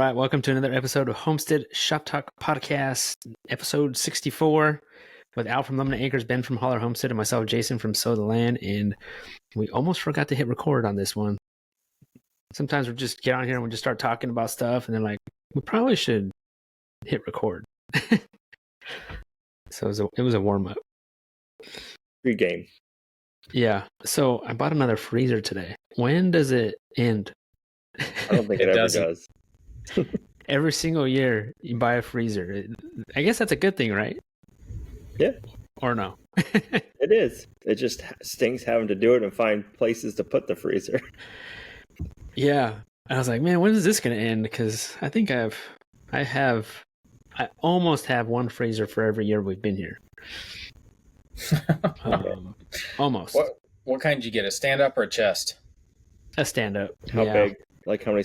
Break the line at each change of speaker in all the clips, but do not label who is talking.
right, welcome to another episode of Homestead Shop Talk podcast, episode 64, with Al from Lumnah Acres, Ben from Hollar Homestead, and myself, Jason from Sow the Land. And we almost forgot to hit record on this one. Sometimes we just get on here and we just start talking about stuff, and then like, we probably should hit record. So it was a warm up.
Good game.
Yeah. So I bought another freezer today. When does it end?
I don't think it ever does.
Every single year you buy a freezer. I guess that's a good thing, right?
Yeah.
Or no?
It is. It just stinks having to do it and find places to put the freezer.
Yeah. I was like, man, when is this going to end? Because I think I almost have one freezer for every year we've been here. Almost.
What kind did you get? A stand-up or a chest?
A stand-up.
How big? Like how many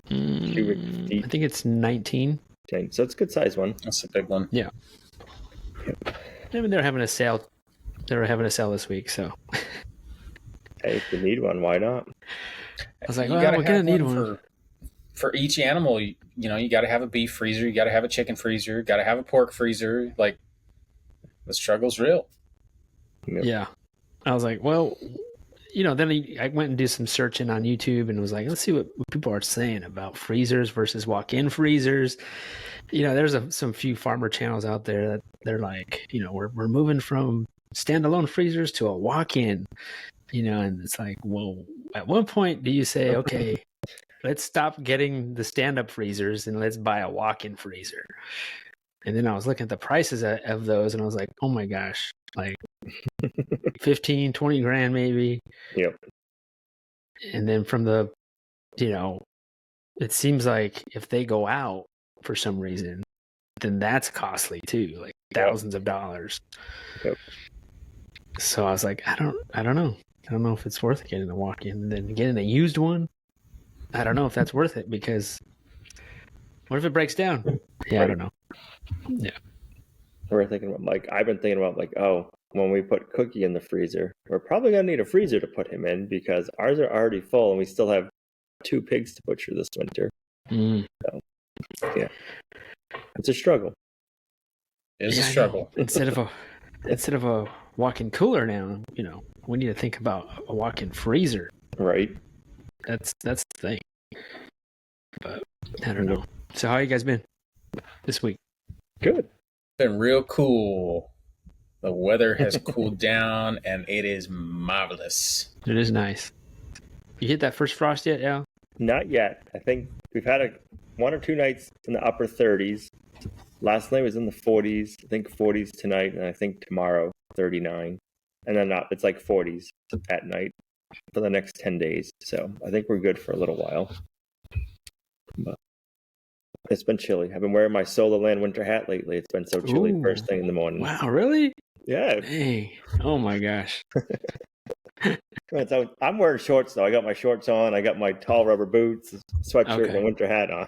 cubic feet?
I think it's 19.
Okay, so it's a good size one.
That's a big one.
Yeah. I mean, they're having a sale. They were having a sale this week, so.
Hey, if you need one, why not?
I was like, well, we're going to need one.
For each animal, you got to have a beef freezer. You got to have a chicken freezer. You got to have a pork freezer. Like, the struggle's real.
Yep.
Yeah. I was like, well, then I went and did some searching on YouTube and was like, let's see what people are saying about freezers versus walk-in freezers. There's some few farmer channels out there that they're like, we're moving from standalone freezers to a walk-in, and it's like, well, at one point do you say, okay, let's stop getting the stand-up freezers and let's buy a walk-in freezer? And then I was looking at the prices of those and I was like, oh my gosh, like 15, 20 grand maybe.
Yep.
And then from the, it seems like if they go out for some reason, then that's costly too, like thousands of dollars.
Yep.
So I was like, I don't know. I don't know if it's worth getting a walk-in and then getting a used one. I don't know if that's worth it because what if it breaks down? Yeah, right. I don't know. Yeah.
We're thinking about I've been thinking about when we put Cookie in the freezer, we're probably going to need a freezer to put him in because ours are already full and we still have 2 pigs to butcher this winter. So, yeah. It's a struggle.
It is a struggle.
Instead of a walk-in cooler now, we need to think about a walk-in freezer.
Right.
That's the thing. But I don't know. So how you guys been this week?
Good.
Been real cool. The weather has cooled down and it is marvelous.
It is nice. You hit that first frost yet, Al?
Not yet. I think we've had 1 or 2 nights in the upper 30s. Last night was in the 40s. I think 40s tonight, and I think tomorrow 39. And then it's like 40s at night for the next 10 days. So I think we're good for a little while. But it's been chilly. I've been wearing my Sow the Land winter hat lately. It's been so chilly first thing in the morning.
Wow, really?
Yeah.
Hey. Oh my gosh.
So I'm wearing shorts though. I got my shorts on. I got my tall rubber boots, sweatshirt, and a winter hat on.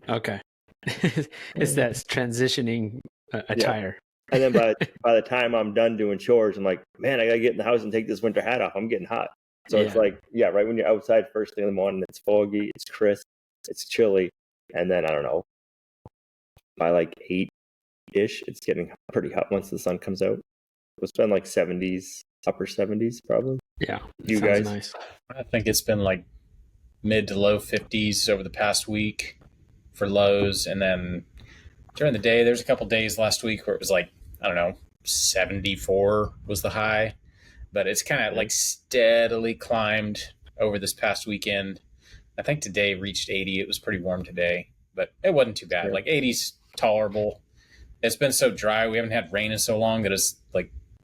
Okay. It's that transitioning attire.
Yeah. And then by the time I'm done doing chores, I'm like, man, I gotta get in the house and take this winter hat off. I'm getting hot. So it's like, right when you're outside first thing in the morning, it's foggy, it's crisp, it's chilly, and then I don't know, by 8-ish, it's getting pretty hot once the sun comes out. It's been 70s, upper 70s probably.
Yeah.
You guys?
Nice.
I think it's been mid to low 50s over the past week for lows. And then during the day, there's a couple days last week where it was 74 was the high. But it's kind of steadily climbed over this past weekend. I think today reached 80. It was pretty warm today, but it wasn't too bad. 80's tolerable. It's been so dry. We haven't had rain in so long that it's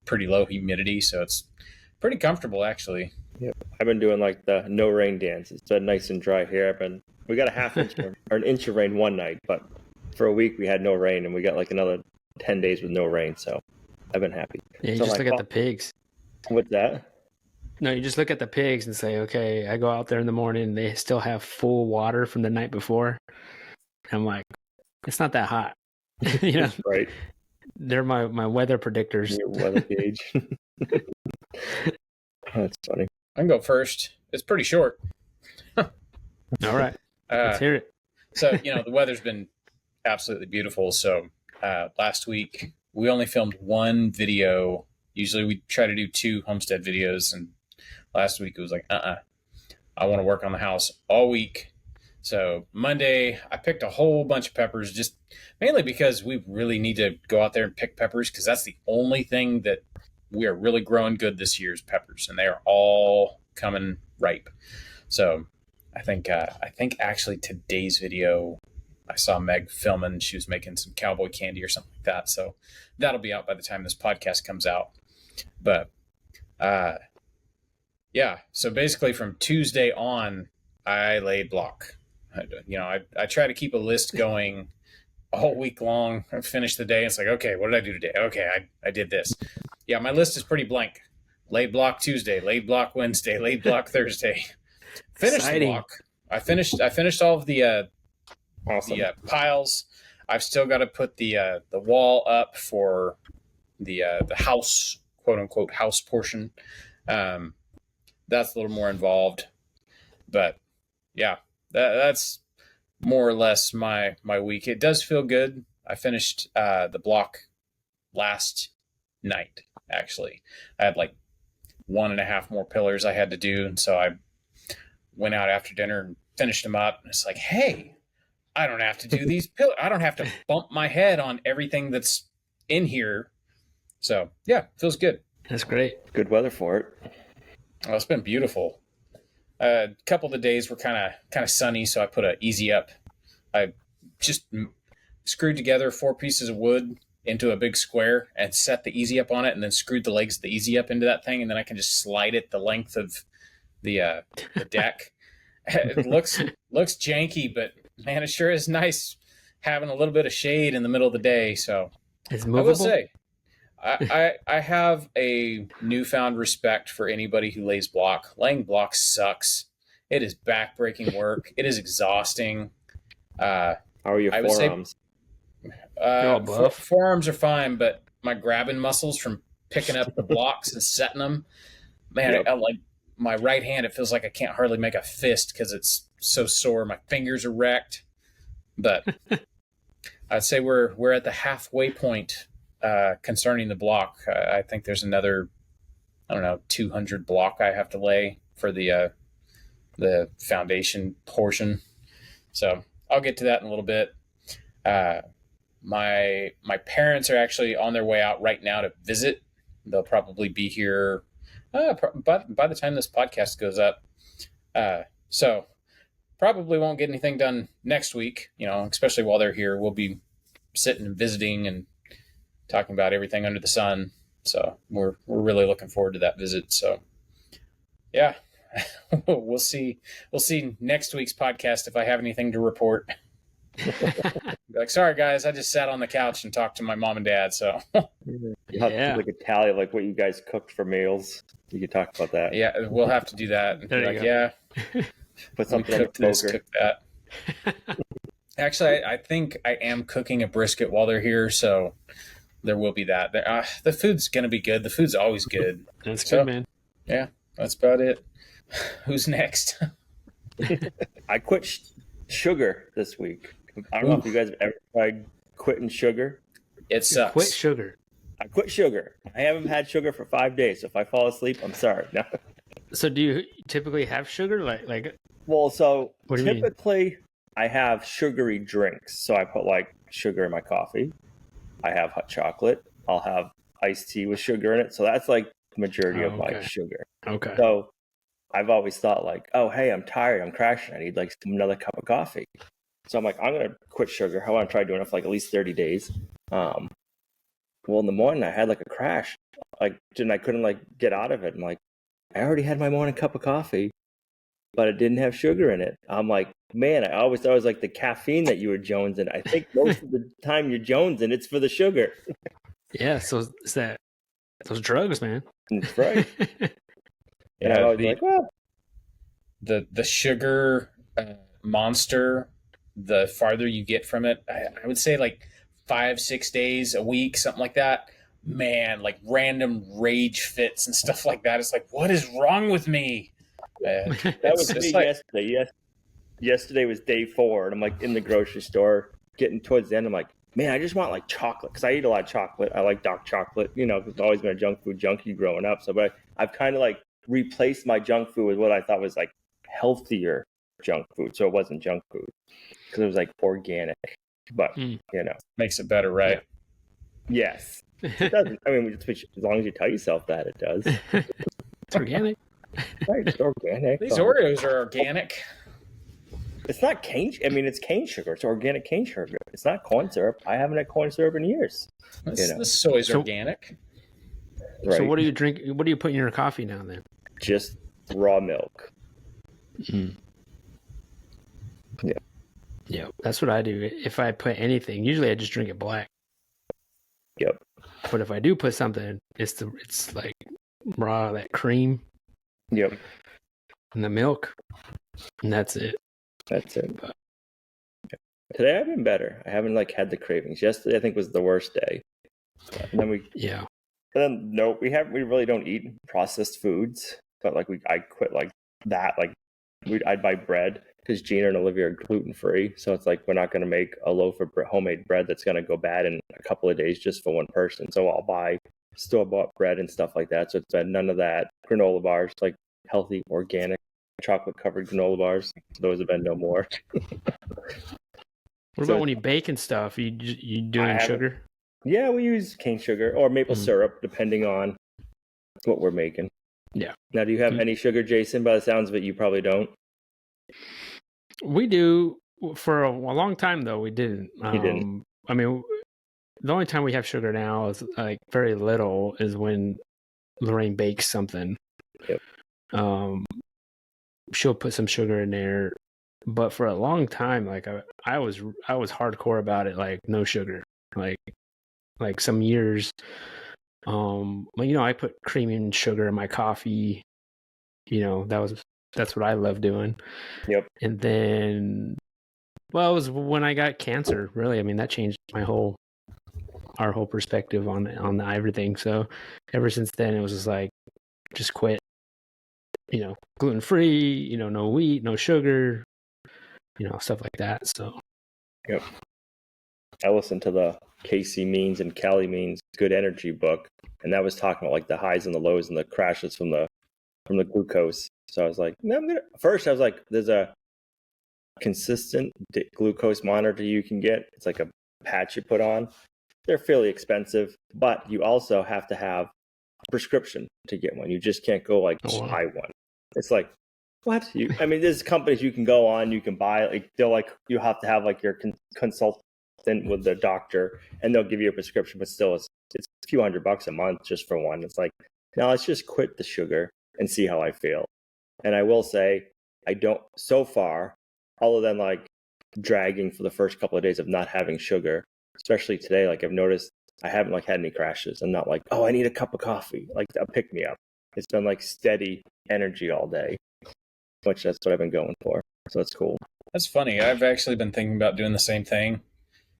pretty low humidity. So it's pretty comfortable actually.
Yep. I've been doing the no rain dance. It's been nice and dry here. We got a half inch or an inch of rain one night, but for a week we had no rain and we got another 10 days with no rain. So I've been happy.
Yeah, you just look at the pigs.
What's that?
No, you just look at the pigs and say, okay, I go out there in the morning and they still have full water from the night before. I'm like, it's not that hot.
Right.
They're my weather predictors.
Your weather gauge. That's funny.
I can go first. It's pretty short.
All right. Let's hear it.
So, the weather's been absolutely beautiful. So last week we only filmed one video. Usually we try to do 2 homestead videos, and last week it was like, I want to work on the house all week. So Monday I picked a whole bunch of peppers, just mainly because we really need to go out there and pick peppers, because that's the only thing that we are really growing good this year is peppers, and they are all coming ripe. So I think actually today's video, I saw Meg filming. She was making some cowboy candy or something like that. So that'll be out by the time this podcast comes out. But yeah, so basically from Tuesday on, I laid block. I try to keep a list going all week long. I finish the day. It's like, okay, what did I do today? Okay, I did this. Yeah, my list is pretty blank. Laid block Tuesday, laid block Wednesday, laid block Thursday. Finished the block. I finished all of the
Awesome.
the piles. I've still got to put the wall up for the house, quote unquote house portion. That's a little more involved, but yeah, that's more or less my week. It does feel good. I finished the block last night. Actually, I had like 1.5 more pillars I had to do, and so I went out after dinner and finished them up. And it's like, hey, I don't have to do these pillars. I don't have to bump my head on everything that's in here. So yeah, feels good.
That's great.
Good weather for it.
Well, it's been beautiful. A couple of the days were kind of sunny, so I put an easy up. I just screwed together 4 pieces of wood into a big square and set the easy up on it, and then screwed the legs of the easy up into that thing, and then I can just slide it the length of the deck. It looks janky, but man, it sure is nice having a little bit of shade in the middle of the day. So
It's movable.
I will say, I have a newfound respect for anybody who lays block. Laying block sucks. It is backbreaking work. It is exhausting.
How are your
I would say-
forearms?
Forearms are fine, but my grabbing muscles from picking up the blocks and setting them, man,
Yep.
I like my right hand. It feels like I can't hardly make a fist because it's so sore. My fingers are wrecked. But I'd say we're at the halfway point concerning the block. I think there's another, 200 block I have to lay for the foundation portion. So I'll get to that in a little bit. My parents are actually on their way out right now to visit. They'll probably be here by the time this podcast goes up. So probably won't get anything done next week, especially while they're here. We'll be sitting and visiting and talking about everything under the sun. So we're really looking forward to that visit. So yeah, we'll see next week's podcast if I have anything to report. Be like, sorry guys, I just sat on the couch and talked to my mom and dad. So
You have to do like a tally of like what you guys cooked for meals. You could talk about that.
yeah, we'll have to do that.
There you
Like,
go.
yeah,
Put
we
something on the
cooked this,
poker.
cooked that. Actually, I think I am cooking a brisket while they're here, so there will be that. The food's gonna be good. The food's always good.
That's
So-
good, man.
Yeah, that's about it. Who's next?
I quit sugar this week. I don't know if you guys have ever tried quitting sugar.
It sucks.
Quit sugar.
I quit sugar. I haven't had sugar for 5 days. So if I fall asleep, I'm sorry. No.
So do you typically have sugar? Like
Well, so
What do you mean?
typically I have sugary drinks. So I put like sugar in my coffee. I have hot chocolate. I'll have iced tea with sugar in it. So that's like the majority of my
Okay.
sugar.
okay.
So I've always thought like, oh, hey, I'm tired. I'm crashing. I need like another cup of coffee. So I'm like, I'm going to quit sugar. I want to try doing it for like at least 30 days. Well, in the morning I had like a crash. And I couldn't like get out of it. I'm like, I already had my morning cup of coffee, but it didn't have sugar in it. I'm like, man, I always thought it was like the caffeine that you were jonesing. I think most of the time you're jonesing, it's for the sugar.
Yeah. So it's that those drugs, man.
That's right. And
Yeah,
I was like, well,
the sugar monster, the farther you get from it, I would say like 5-6 days a week, something like that. Man, like random rage fits and stuff like that. It's like, what is wrong with me?
that was me
like,
yesterday. Yes. yesterday was day 4, and I'm like in the grocery store getting towards the end. I'm like, man, I just want like chocolate because I eat a lot of chocolate. I like dark chocolate. You know, it's always been a junk food junkie growing up. So, but I've kind of like replaced my junk food with what I thought was like healthier junk food. So it wasn't junk food because it was like organic. But you know,
makes it better, right?
Yes, it doesn't. I mean, as long as you tell yourself that it does.
It's organic.
Right, it's organic.
These Oreos are organic.
It's not cane. I mean, it's cane sugar. It's organic cane sugar. It's not corn syrup. I haven't had corn syrup in years.
The soy's organic.
Right.
So what do you drink? What do you put in your coffee now then?
Just raw milk.
Mm.
Yeah.
Yeah, that's what I do. If I put anything, usually I just drink it black.
Yep.
But if I do put something, it's like raw, that cream.
Yep.
And the milk, and that's it.
That's it. But today I've been better. I haven't like had the cravings. Yesterday I think was the worst day. And then we really don't eat processed foods. But like I quit like that. Like I'd buy bread because Gina and Olivia are gluten free. So it's like we're not going to make a loaf of homemade bread that's going to go bad in a couple of days just for one person. So I'll buy store bought bread and stuff like that. So it's been none of that. Granola bars, like healthy, organic, chocolate covered granola bars. Those have been no more.
What about when you bake and stuff? You doing sugar?
Yeah, we use cane sugar or maple syrup, depending on what we're making.
Yeah.
Now, do you have any sugar, Jason? By the sounds of it, you probably don't.
We do. For a long time, though, we didn't.
You didn't.
I mean, the only time we have sugar now is like very little is when Lorraine bakes something.
Yep.
She'll put some sugar in there, but for a long time, like I was hardcore about it, like no sugar, like some years. Well, you know, I put cream and sugar in my coffee. You know, that's what I love doing.
Yep.
And then, well, it was when I got cancer. Really, I mean, that changed our whole perspective on everything. So ever since then, it was just like, just quit. You know, gluten free. You know, no wheat, no sugar. You know, stuff like that. So.
Yep. I listened to the Casey Means and Callie Means Good Energy book, and that was talking about like the highs and the lows and the crashes from the glucose. So I was like, no, first I was like, there's a consistent glucose monitor you can get. It's like a patch you put on. They're fairly expensive, but you also have to have a prescription to get one. You just can't go like buy one. It's like, what? I mean, there's companies you can go on, you can buy, like they'll like, you have to have like your consultant with the doctor and they'll give you a prescription, but still it's a few $100 a month just for one. It's like, now let's just quit the sugar and see how I feel. And I will say, I don't, so far, other than like dragging for the first couple of days of not having sugar, especially today, like I've noticed I haven't like had any crashes. I'm not like, oh, I need a cup of coffee, like a pick me up. It's been like steady energy all day, which that's what I've been going for. So that's cool.
That's funny. I've actually been thinking about doing the same thing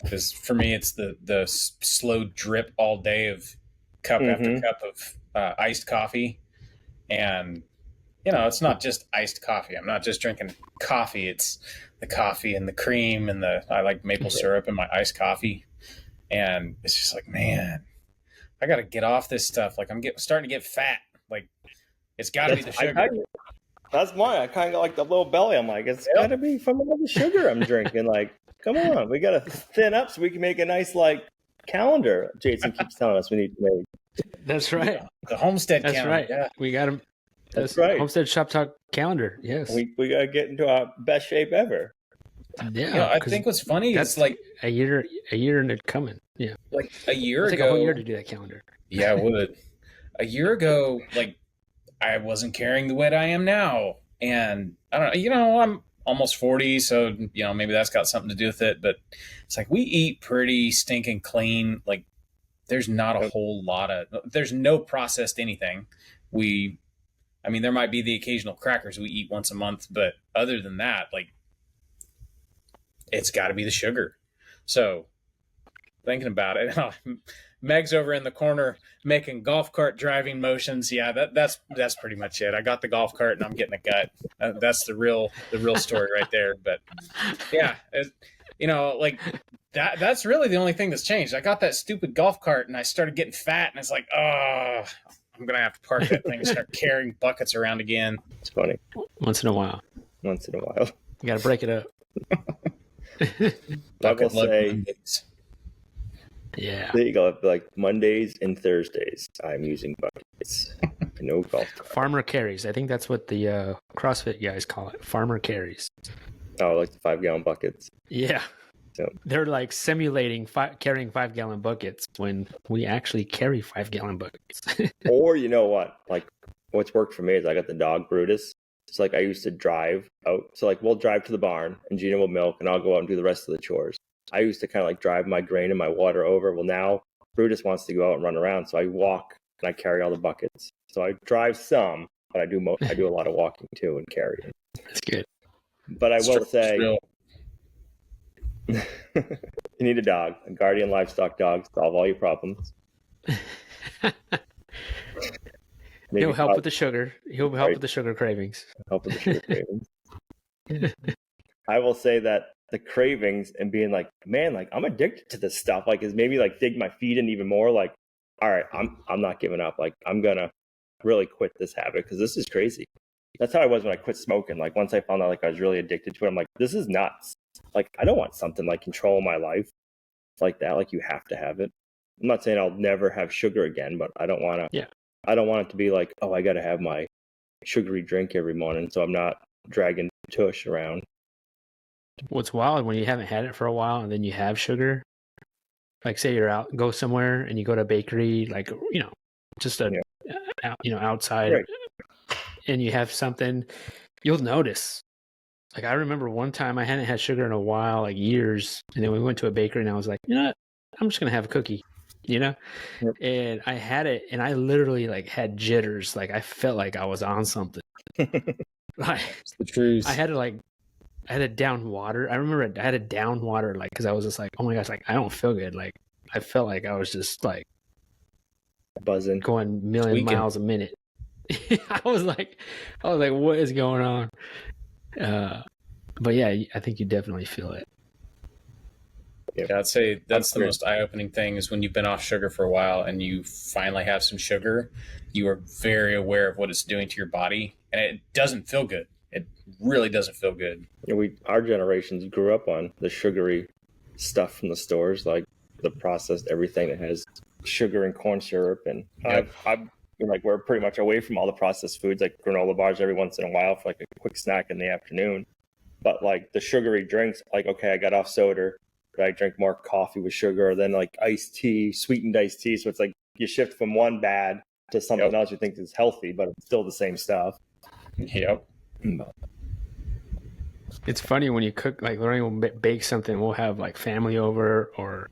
because for me, it's the slow drip all day of cup after cup of iced coffee. And, you know, it's not just iced coffee. I'm not just drinking coffee. It's the coffee and the cream and I like maple syrup in my iced coffie. And it's just like, man, I got to get off this stuff. Like I'm starting to get fat. Like it's got to be the sugar.
That's mine. I kind of got like the little belly. I'm like, it's got to be from all the sugar I'm drinking. Like, come on, we got to thin up so we can make a nice like calendar. Jason keeps telling us we need to make.
That's right.
Yeah, the Homestead
That's
calendar.
right.
Yeah.
We got him.
That's right.
Homestead Shop Talk calendar. Yes.
We got to get into our best shape ever.
Yeah.
You know, I think what's funny is like
a year and it coming. Yeah.
Like a year
It'll
ago.
take a whole year to do that calendar.
Yeah, it would. A year ago, like I wasn't carrying the weight I am now. And I don't know, you know, I'm almost 40, so, you know, maybe that's got something to do with it. But it's like we eat pretty stinking clean. Like there's not a whole lot there's no processed anything. I mean, there might be the occasional crackers we eat once a month, but other than that, like it's got to be the sugar. So thinking about it. Meg's over in the corner making golf cart driving motions. Yeah, that's pretty much it. I got the golf cart and I'm getting a gut. That's the real story right there. But yeah, like that's really the only thing that's changed. I got that stupid golf cart and I started getting fat, and it's like, oh, I'm gonna have to park that thing and start carrying buckets around again.
It's funny.
Once in a while.
You
got to break it up.
I will say,
Mondays.
Yeah.
there you go. Like Mondays and Thursdays, I'm using buckets. No golf cart.
Farmer carries. I think that's what the CrossFit guys call it. Farmer carries.
Oh, like the 5-gallon buckets.
Yeah.
So
they're like simulating carrying 5-gallon buckets when we actually carry 5-gallon buckets.
or you know what? Like what's worked for me is I got the dog Brutus. So like I used to drive out. So like we'll drive to the barn and Gina will milk and I'll go out and do the rest of the chores. I used to kind of like drive my grain and my water over. Well, now Brutus wants to go out and run around. So I walk and I carry all the buckets. So I drive some, but I do a lot of walking too and carrying.
That's good.
But I will say, you need a dog, a guardian livestock dog, solve all your problems.
He'll help with the sugar. He'll help with the sugar cravings.
Help with the sugar cravings. I will say that the cravings and being like, man, like I'm addicted to this stuff, like is maybe like dig my feet in even more. Like, all right, I'm not giving up. Like I'm gonna really quit this habit because this is crazy. That's how I was when I quit smoking. Like once I found out like I was really addicted to it, I'm like, this is nuts. Like I don't want something like control my life like that. Like you have to have it. I'm not saying I'll never have sugar again, but I don't want to.
Yeah.
I don't want it to be like, oh, I got to have my sugary drink every morning, so I'm not dragging tush around.
What's wild when you haven't had it for a while and then you have sugar, like say you're out, go somewhere and you go to a bakery, like, just outside,
right.
And you have something, you'll notice. Like I remember one time I hadn't had sugar in a while, like years. And then we went to a bakery and I was like, you know what? I'm just going to have a cookie, Yep. And I had it and I literally like had jitters. Like I felt like I was on something. Like
it's the truth.
I had to down water. I remember I had to down water, like, cause I was just like, oh my gosh, like I don't feel good. Like I felt like I was just like
buzzing,
going million miles a minute. I was like, what is going on? But yeah, I think you definitely feel it.
Yeah, I'd say that's the most eye-opening thing is when you've been off sugar for a while and you finally have some sugar, you are very aware of what it's doing to your body, and it doesn't feel good. It really doesn't feel good.
Our generations grew up on the sugary stuff from the stores, like the processed everything that has sugar and corn syrup, and I've like we're pretty much away from all the processed foods, like granola bars every once in a while for like a quick snack in the afternoon. But like the sugary drinks, like okay, I got off soda. I drink more coffee with sugar, then like iced tea, sweetened iced tea. So it's like you shift from one bad to something else you think is healthy, but it's still the same stuff.
Yep.
It's funny when you cook, like when we bake something, we'll have like family over or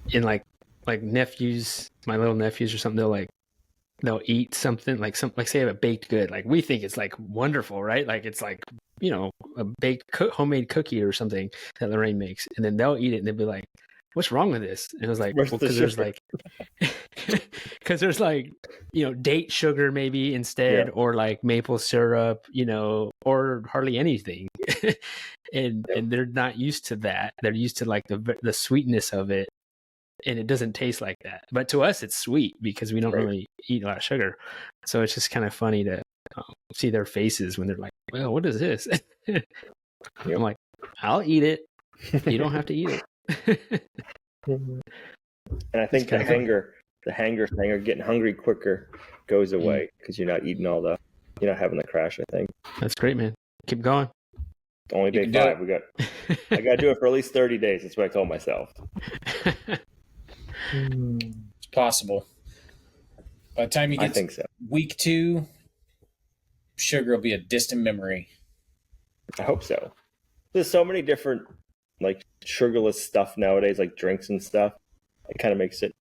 in like nephews, my little nephews or something, they'll eat something like say a baked good. Like we think it's like wonderful, right? Like it's like, a baked homemade cookie or something that Lorraine makes, and then they'll eat it and they'll be like, what's wrong with this? And it was like, because there's like, date sugar maybe instead, or like maple syrup, or hardly anything. and they're not used to that. They're used to like the sweetness of it. And it doesn't taste like that. But to us, it's sweet because we don't really eat a lot of sugar. So it's just kind of funny to see their faces when they're like, well, what is this? I'm like, I'll eat it. You don't have to eat it.
And I think the hanger thing or getting hungry quicker goes away because you're not eating you're not having the crash, I think.
That's great, man. Keep going.
Only day 5. I got to do it for at least 30 days. That's what I told myself.
It's possible. By the time you get to week 2, sugar will be a distant memory.
I hope so. There's so many different like sugarless stuff nowadays, like drinks and stuff. It kind of makes it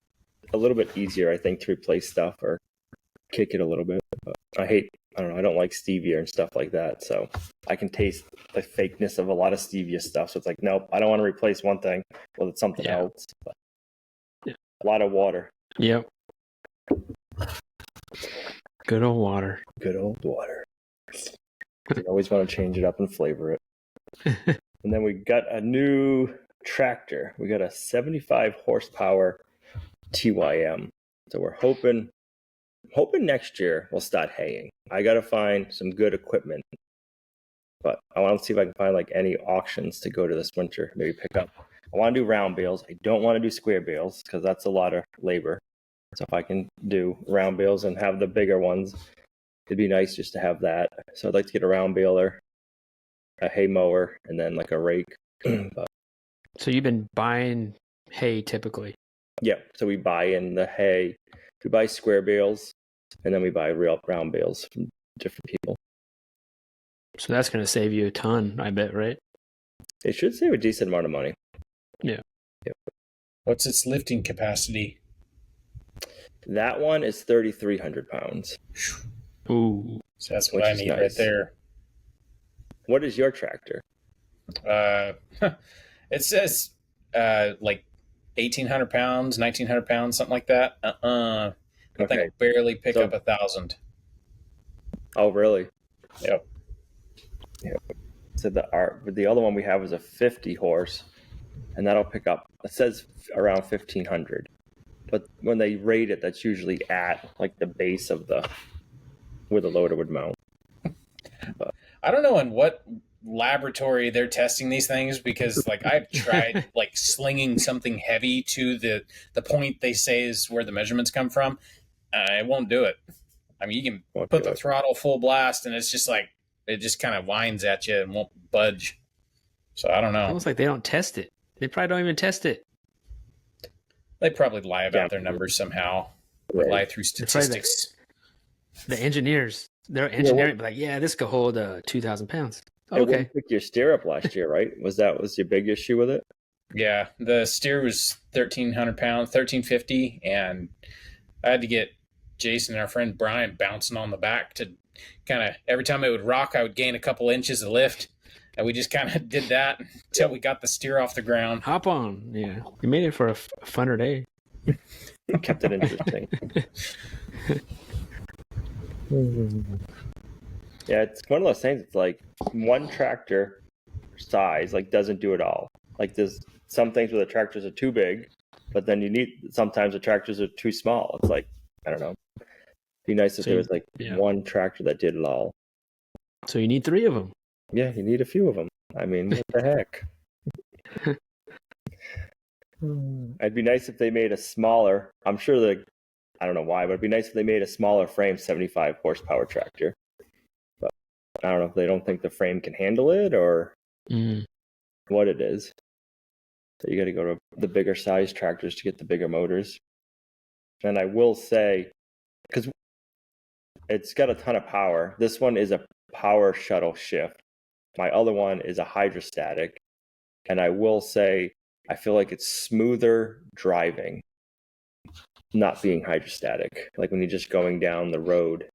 a little bit easier, I think, to replace stuff or kick it a little bit. But I hate I don't know. I don't like stevia and stuff like that. So I can taste the fakeness of a lot of stevia stuff. So it's like, nope, I don't want to replace one thing with something else. But a lot of water.
Yep. Good old water.
Good old water. You always want to change it up and flavor it. And then we got a new tractor. We got a 75 horsepower TYM. So we're hoping next year we'll start haying. I got to find some good equipment. But I want to see if I can find like any auctions to go to this winter, maybe pick up. I want to do round bales. I don't want to do square bales because that's a lot of labor. So if I can do round bales and have the bigger ones, it'd be nice just to have that. So I'd like to get a round baler, a hay mower, and then like a rake. But,
So you've been buying hay typically?
yeah. So we buy in the hay. We buy square bales, and then we buy real round bales from different people.
So that's going to save you a ton, I bet, right?
It should save a decent amount of money.
Yeah.
Yep.
What's its lifting capacity?
That one is 3,300 pounds.
Ooh.
So that's what I need right there.
What is your tractor?
It says like 1,800 pounds, 1,900 pounds, something like that. I think I barely pick up 1,000.
Oh, really?
Yep.
So the other one we have is a 50 horse, and that'll pick up. It says around 1,500, but when they rate it, that's usually at like the base of where the loader would mount. But
I don't know in what laboratory they're testing these things, because like I've tried like slinging something heavy to the point they say is where the measurements come from. It won't do it. I mean, you can put the throttle full blast, and it's just like it just kind of whines at you and won't budge. So I don't know.
Almost like they don't test it. They probably don't even test it.
They probably lie about their numbers somehow.
Right.
Lie through statistics.
The engineers, they're engineering, like, yeah, this could hold 2,000 pounds.
It wouldn't pick your steer up last year, right? Was your big issue with it?
Yeah, the steer was 1,300 pounds, 1,350, and I had to get Jason and our friend Brian bouncing on the back to kind of, every time it would rock, I would gain a couple inches of lift, and we just kind of did that until we got the steer off the ground.
Hop on. Yeah. You made it for a funner day.
Kept it interesting. Yeah, it's one of those things. It's like one tractor size like doesn't do it all. Like there's some things where the tractors are too big, but then sometimes the tractors are too small. It's like, I don't know. It'd be nice if there was like one tractor that did it all.
So you need 3 of them.
Yeah, you need a few of them. I mean, what the heck? It'd be nice if they made a smaller. I'm sure I don't know why, but it'd be nice if they made a smaller frame 75 horsepower tractor. But I don't know if they don't think the frame can handle it or what it is. So you got to go to the bigger size tractors to get the bigger motors. And I will say, because it's got a ton of power, this one is a power shuttle shift. My other one is a hydrostatic. And I will say, I feel like it's smoother driving, not being hydrostatic. Like when you're just going down the road,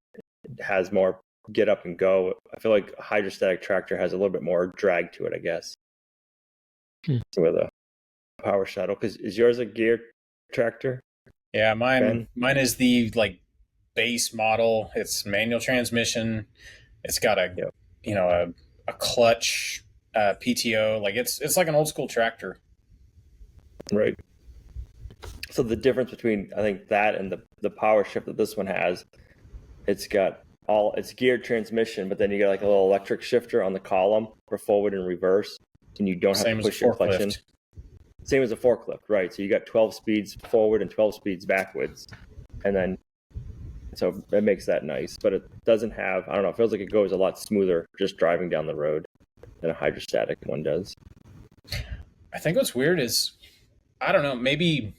it has more get up and go. I feel like a hydrostatic tractor has a little bit more drag to it, I guess. With a power shuttle. Because is yours a gear tractor?
Yeah, mine is the like base model. It's manual transmission. It's got a clutch, PTO. Like it's like an old school tractor.
Right. So the difference between, I think, that and the power shift that this one has, it's geared transmission, but then you got like a little electric shifter on the column for forward and reverse, and you don't have to push your clutch in. Same as a forklift, right? So you got 12 speeds forward and 12 speeds backwards, and then so it makes that nice. But it doesn't have, I don't know, it feels like it goes a lot smoother just driving down the road than a hydrostatic one does.
I think what's weird is, I don't know, maybe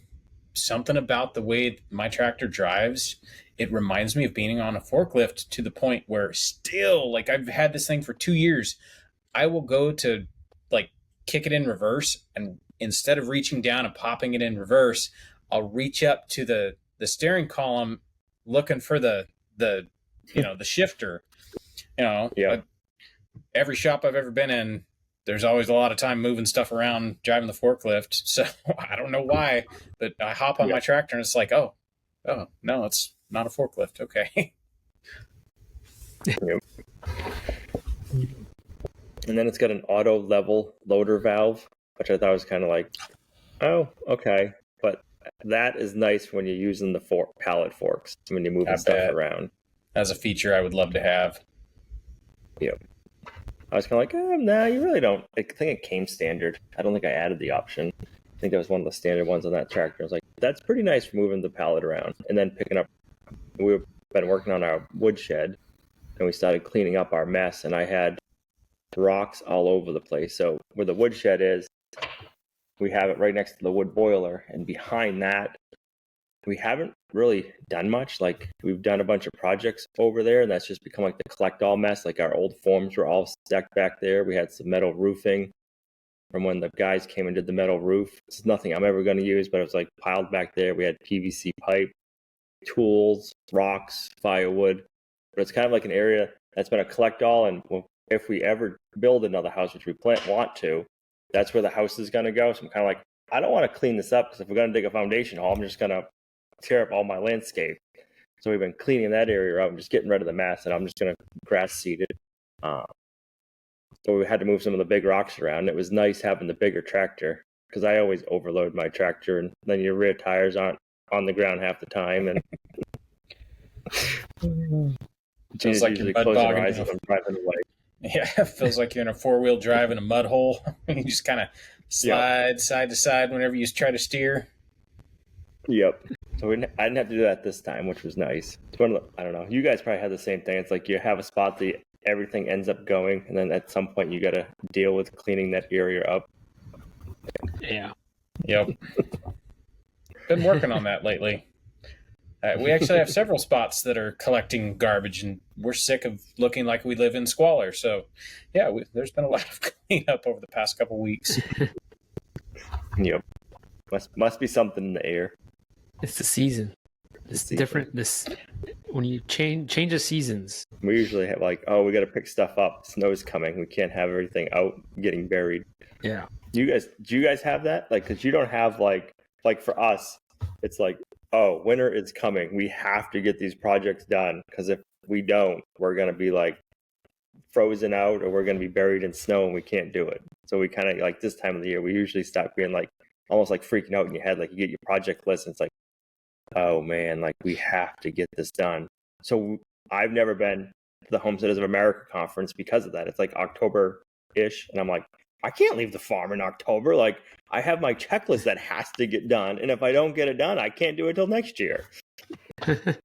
something about the way my tractor drives, it reminds me of being on a forklift to the point where still, like I've had this thing for 2 years, I will go to like kick it in reverse, and instead of reaching down and popping it in reverse, I'll reach up to the steering column looking for the shifter,
Yeah.
Every shop I've ever been in, there's always a lot of time moving stuff around, driving the forklift. So I don't know why, but I hop on my tractor and it's like, oh, no, it's not a forklift. Okay.
Yep. And then it's got an auto level loader valve, which I thought was kind of like, oh, okay. But that is nice when you're using the pallet forks, when you're moving stuff around.
As a feature I would love to have.
Yep. I was kind of like, nah, you really don't. I think it came standard. I don't think I added the option. I think that was one of the standard ones on that tractor. I was like, that's pretty nice for moving the pallet around. And then picking up, we've been working on our wood shed, and we started cleaning up our mess, and I had rocks all over the place. So where the wood shed is, we have it right next to the wood boiler, and behind that, we haven't really done much. Like, we've done a bunch of projects over there, and that's just become like the collect all mess. Like, our old forms were all stacked back there. We had some metal roofing from when the guys came and did the metal roof. It's nothing I'm ever going to use, but it was like piled back there. We had PVC pipe, tools, rocks, firewood. But it's kind of like an area that's been a collect all, and if we ever build another house, which we want to, that's where the house is going to go. So I'm kind of like, I don't want to clean this up, because if we're going to dig a foundation hole, I'm just going to tear up all my landscape. So we've been cleaning that area up and just getting rid of the mess, and I'm just going to grass seed it. So we had to move some of the big rocks around. It was nice having the bigger tractor, because I always overload my tractor, and then your rear tires aren't on the ground half the time. And
feels like you're
close your eyes as I'm driving away.
Yeah, it feels like you're in a 4-wheel drive in a mud hole. You just kind of slide side to side whenever you try to steer.
Yep. So I didn't have to do that this time, which was nice. It's one of the, I don't know. You guys probably had the same thing. It's like you have a spot that everything ends up going, and then at some point you got to deal with cleaning that area up.
Yeah.
Yep. Been working on that lately. We actually have several spots that are collecting garbage, and we're sick of looking like we live in squalor. So, yeah, there's been a lot of cleanup over the past couple weeks.
Yep. Must be something in the air.
It's the season. It's different. When you change the seasons.
We usually have like, oh, we got to pick stuff up. Snow's coming. We can't have everything out getting buried.
Yeah.
Do you guys have that? Like, because you don't have like for us, it's like, oh, winter is coming. We have to get these projects done, because if we don't, we're going to be like frozen out, or we're going to be buried in snow and we can't do it. So we kind of, like, this time of the year, we usually stop being like almost like freaking out in your head. Like, you get your project list and it's like, oh man, like, we have to get this done. So I've never been to the Homesteads of America conference because of that. It's like October-ish, and I'm like, I can't leave the farm in October. Like, I have my checklist that has to get done, and if I don't get it done, I can't do it till next year.
Don't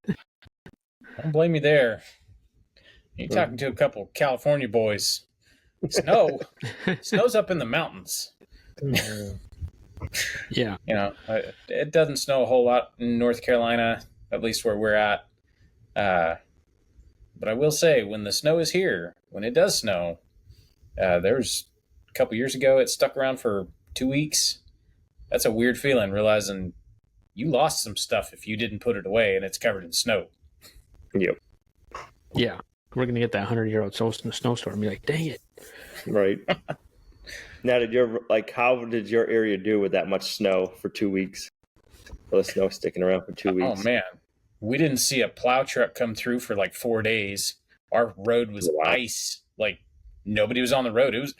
blame you there. You're talking to a couple California boys. Snow's up in the mountains.
Yeah.
It doesn't snow a whole lot in North Carolina, at least where we're at. But I will say, when the snow is here, when it does snow, there's a couple years ago, it stuck around for 2 weeks. That's a weird feeling, realizing you lost some stuff if you didn't put it away and it's covered in snow.
Yep.
Yeah. We're going to get that 100-year-old snowstorm and be like, dang it.
Right. Now, how did your area do with that much snow for 2 weeks? Well, the snow sticking around for 2 weeks.
Oh, man. We didn't see a plow truck come through for like 4 days. Our road was ice. Like, nobody was on the road. It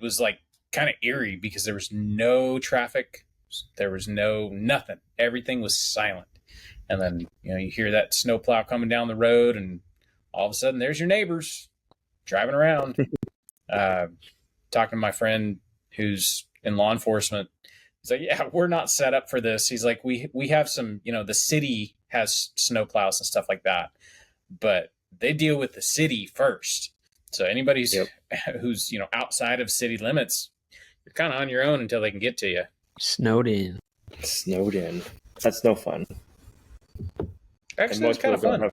was like kind of eerie, because there was no traffic. There was nothing. Everything was silent. And then, you hear that snow plow coming down the road, and all of a sudden there's your neighbors driving around. Talking to my friend who's in law enforcement. He's like, yeah, we're not set up for this. He's like, we have some, the city has snow plows and stuff like that, but they deal with the city first. So anybody who's outside of city limits, you're kind of on your own until they can get to you.
Snowed in.
That's no fun.
Actually, it's kind of fun.
I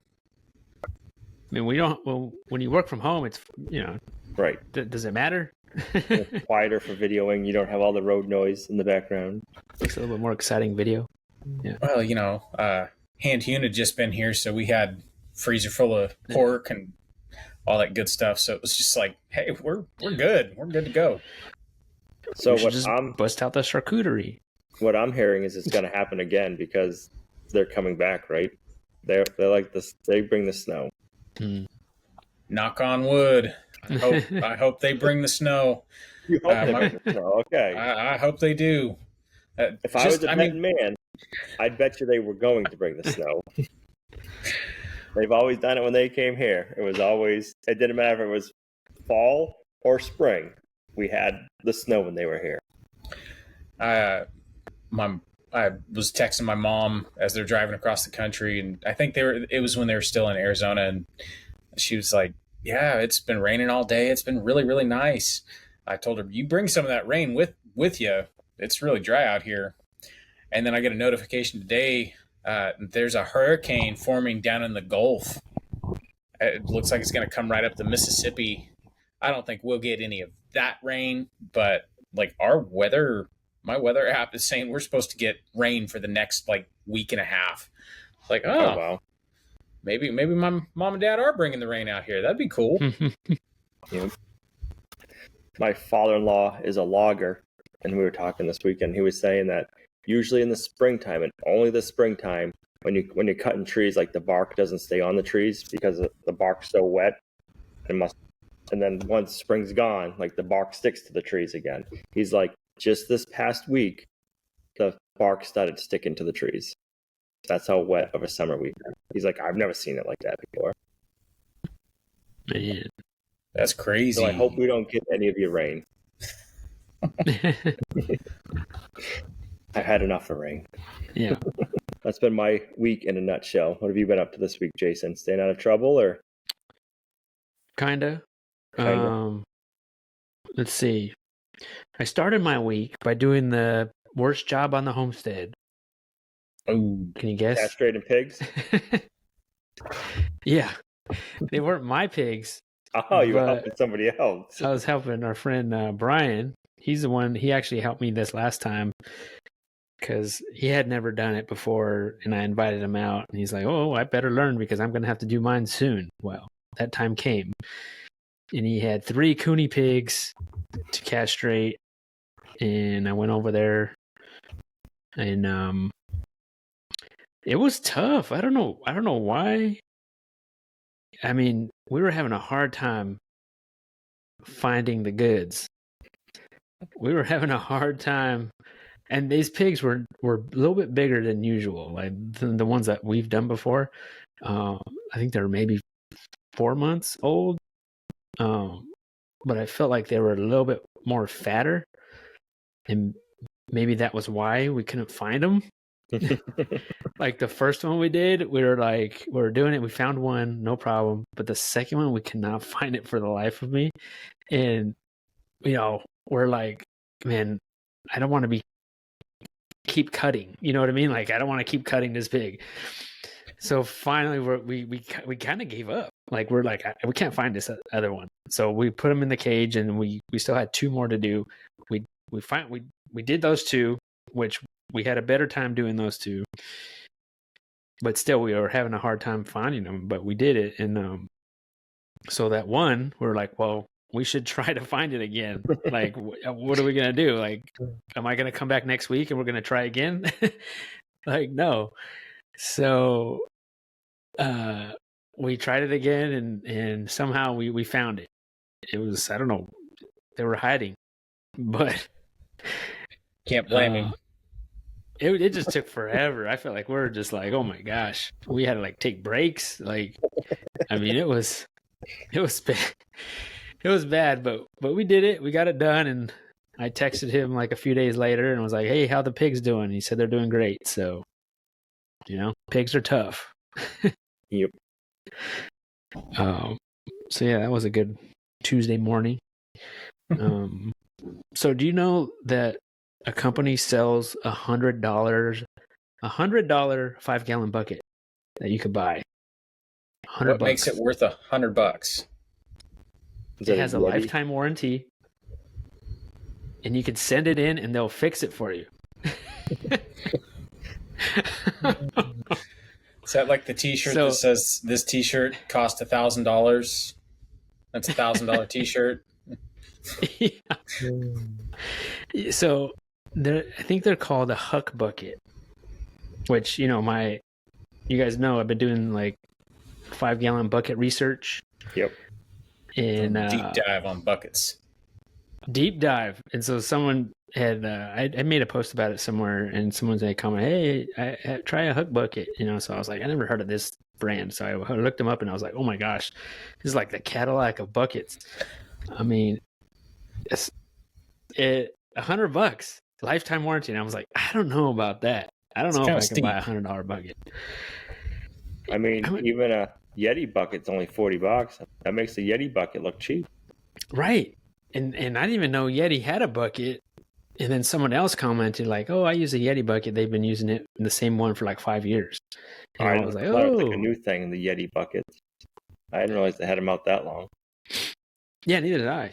mean, when you work from home, it's,
right.
Does it matter?
It's quieter for videoing. You don't have all the road noise in the background.
It's a little bit more exciting video. Yeah.
Well, Hand Hewn had just been here, so we had freezer full of pork, and all that good stuff. So it was just like, hey, we're good. We're good to go.
So
we should just bust out the charcuterie.
what I'm hearing is it's going to happen again because they're coming back, right? They're like this. They bring the snow.
Knock on wood. I hope they bring the snow.
You hope they bring the snow. Okay.
I hope they do.
If I was a betting man, I'd bet you they were going to bring the snow. They've always done it when they came here. It didn't matter if it was fall or spring. We had the snow when they were here.
I was texting my mom as they're driving across the country, and I think it was when they were still in Arizona, and she was like, yeah, it's been raining all day. It's been really, really nice. I told her, you bring some of that rain with you. It's really dry out here. And then I get a notification today. There's a hurricane forming down in the Gulf. It looks like it's going to come right up the Mississippi. I don't think we'll get any of that rain, but like my weather app is saying we're supposed to get rain for the next like week and a half. It's like, oh wow. Maybe my mom and dad are bringing the rain out here. That'd be cool.
Yeah. My father-in-law is a logger, and we were talking this weekend. He was saying that usually in the springtime, and only the springtime, when you're cutting trees, like the bark doesn't stay on the trees because the bark's so wet, and then once spring's gone, like the bark sticks to the trees again. He's like, just this past week, the bark started sticking to the trees. That's how wet of a summer week. He's like, I've never seen it like that before.
Man,
that's crazy.
So I hope we don't get any of your rain. I've had enough of rain.
Yeah.
That's been my week in a nutshell. What have you been up to this week, Jason? Staying out of trouble or?
Kinda. Let's see. I started my week by doing the worst job on the homestead.
Oh,
can you guess?
Castrating pigs?
Yeah. They weren't my pigs.
Oh, you were helping somebody else.
I was helping our friend Brian. He's the one, he actually helped me this last time because he had never done it before, and I invited him out, and he's like, oh, I better learn because I'm going to have to do mine soon. Well, that time came, and he had 3 Cooney pigs to castrate, and I went over there, and it was tough. I don't know why. I mean, we were having a hard time finding the goods. We were having a hard time, and these pigs were a little bit bigger than usual, like than the ones that we've done before. I think they were maybe 4 months old, but I felt like they were a little bit more fatter, and maybe that was why we couldn't find them. Like the first one we did, we were doing it, we found one, no problem, but the second one we could not find it for the life of me. And we're like, man, I don't want to keep cutting, you know what I mean? Like I don't want to keep cutting this pig. So finally we kind of gave up. Like we're like, we can't find this other one. So we put them in the cage, and we still had 2 more to do. We did those 2, which we had a better time doing those 2, but still we were having a hard time finding them, but we did it. And so that one, we're like, well, we should try to find it again. Like, what are we going to do? Like, am I going to come back next week and we're going to try again? Like, no. So we tried it again, and somehow we found it. It was, I don't know, they were hiding, but
can't blame him.
It just took forever. I felt like we were just like, oh my gosh, we had to like take breaks. Like, I mean, it was bad. It was bad, but we did it. We got it done, and I texted him like a few days later and was like, hey, how the pigs doing? He said they're doing great. So, pigs are tough.
Yep.
So yeah, that was a good Tuesday morning. So do you know that a company sells $100 5-gallon bucket that you could buy?
What makes it worth $100?
It has a lifetime warranty, and you can send it in, and they'll fix it for you.
Is that like the T-shirt that says this T-shirt cost $1,000 That's $1,000 t-shirt.
Yeah. So I think they're called a huck bucket, which, you guys know I've been doing like 5-gallon bucket research.
Yep.
And
Deep dive on buckets.
Deep dive. And so someone had, I made a post about it somewhere, and someone's a comment, hey, I try a huck bucket, so I was like, I never heard of this brand. So I looked them up and I was like, oh my gosh, this is like the Cadillac of buckets. I mean, it's $100, lifetime warranty. And I was like, I don't know about that. I don't know if I can buy a $100 bucket.
I mean, even a Yeti bucket's only $40. That makes the Yeti bucket look cheap.
Right. And I didn't even know Yeti had a bucket. And then someone else commented like, oh, I use a Yeti bucket. They've been using it, the same one, for like 5 years. And I was like, oh.
It's like a new thing, the Yeti buckets. I didn't realize they had them out that long.
Yeah, neither did I.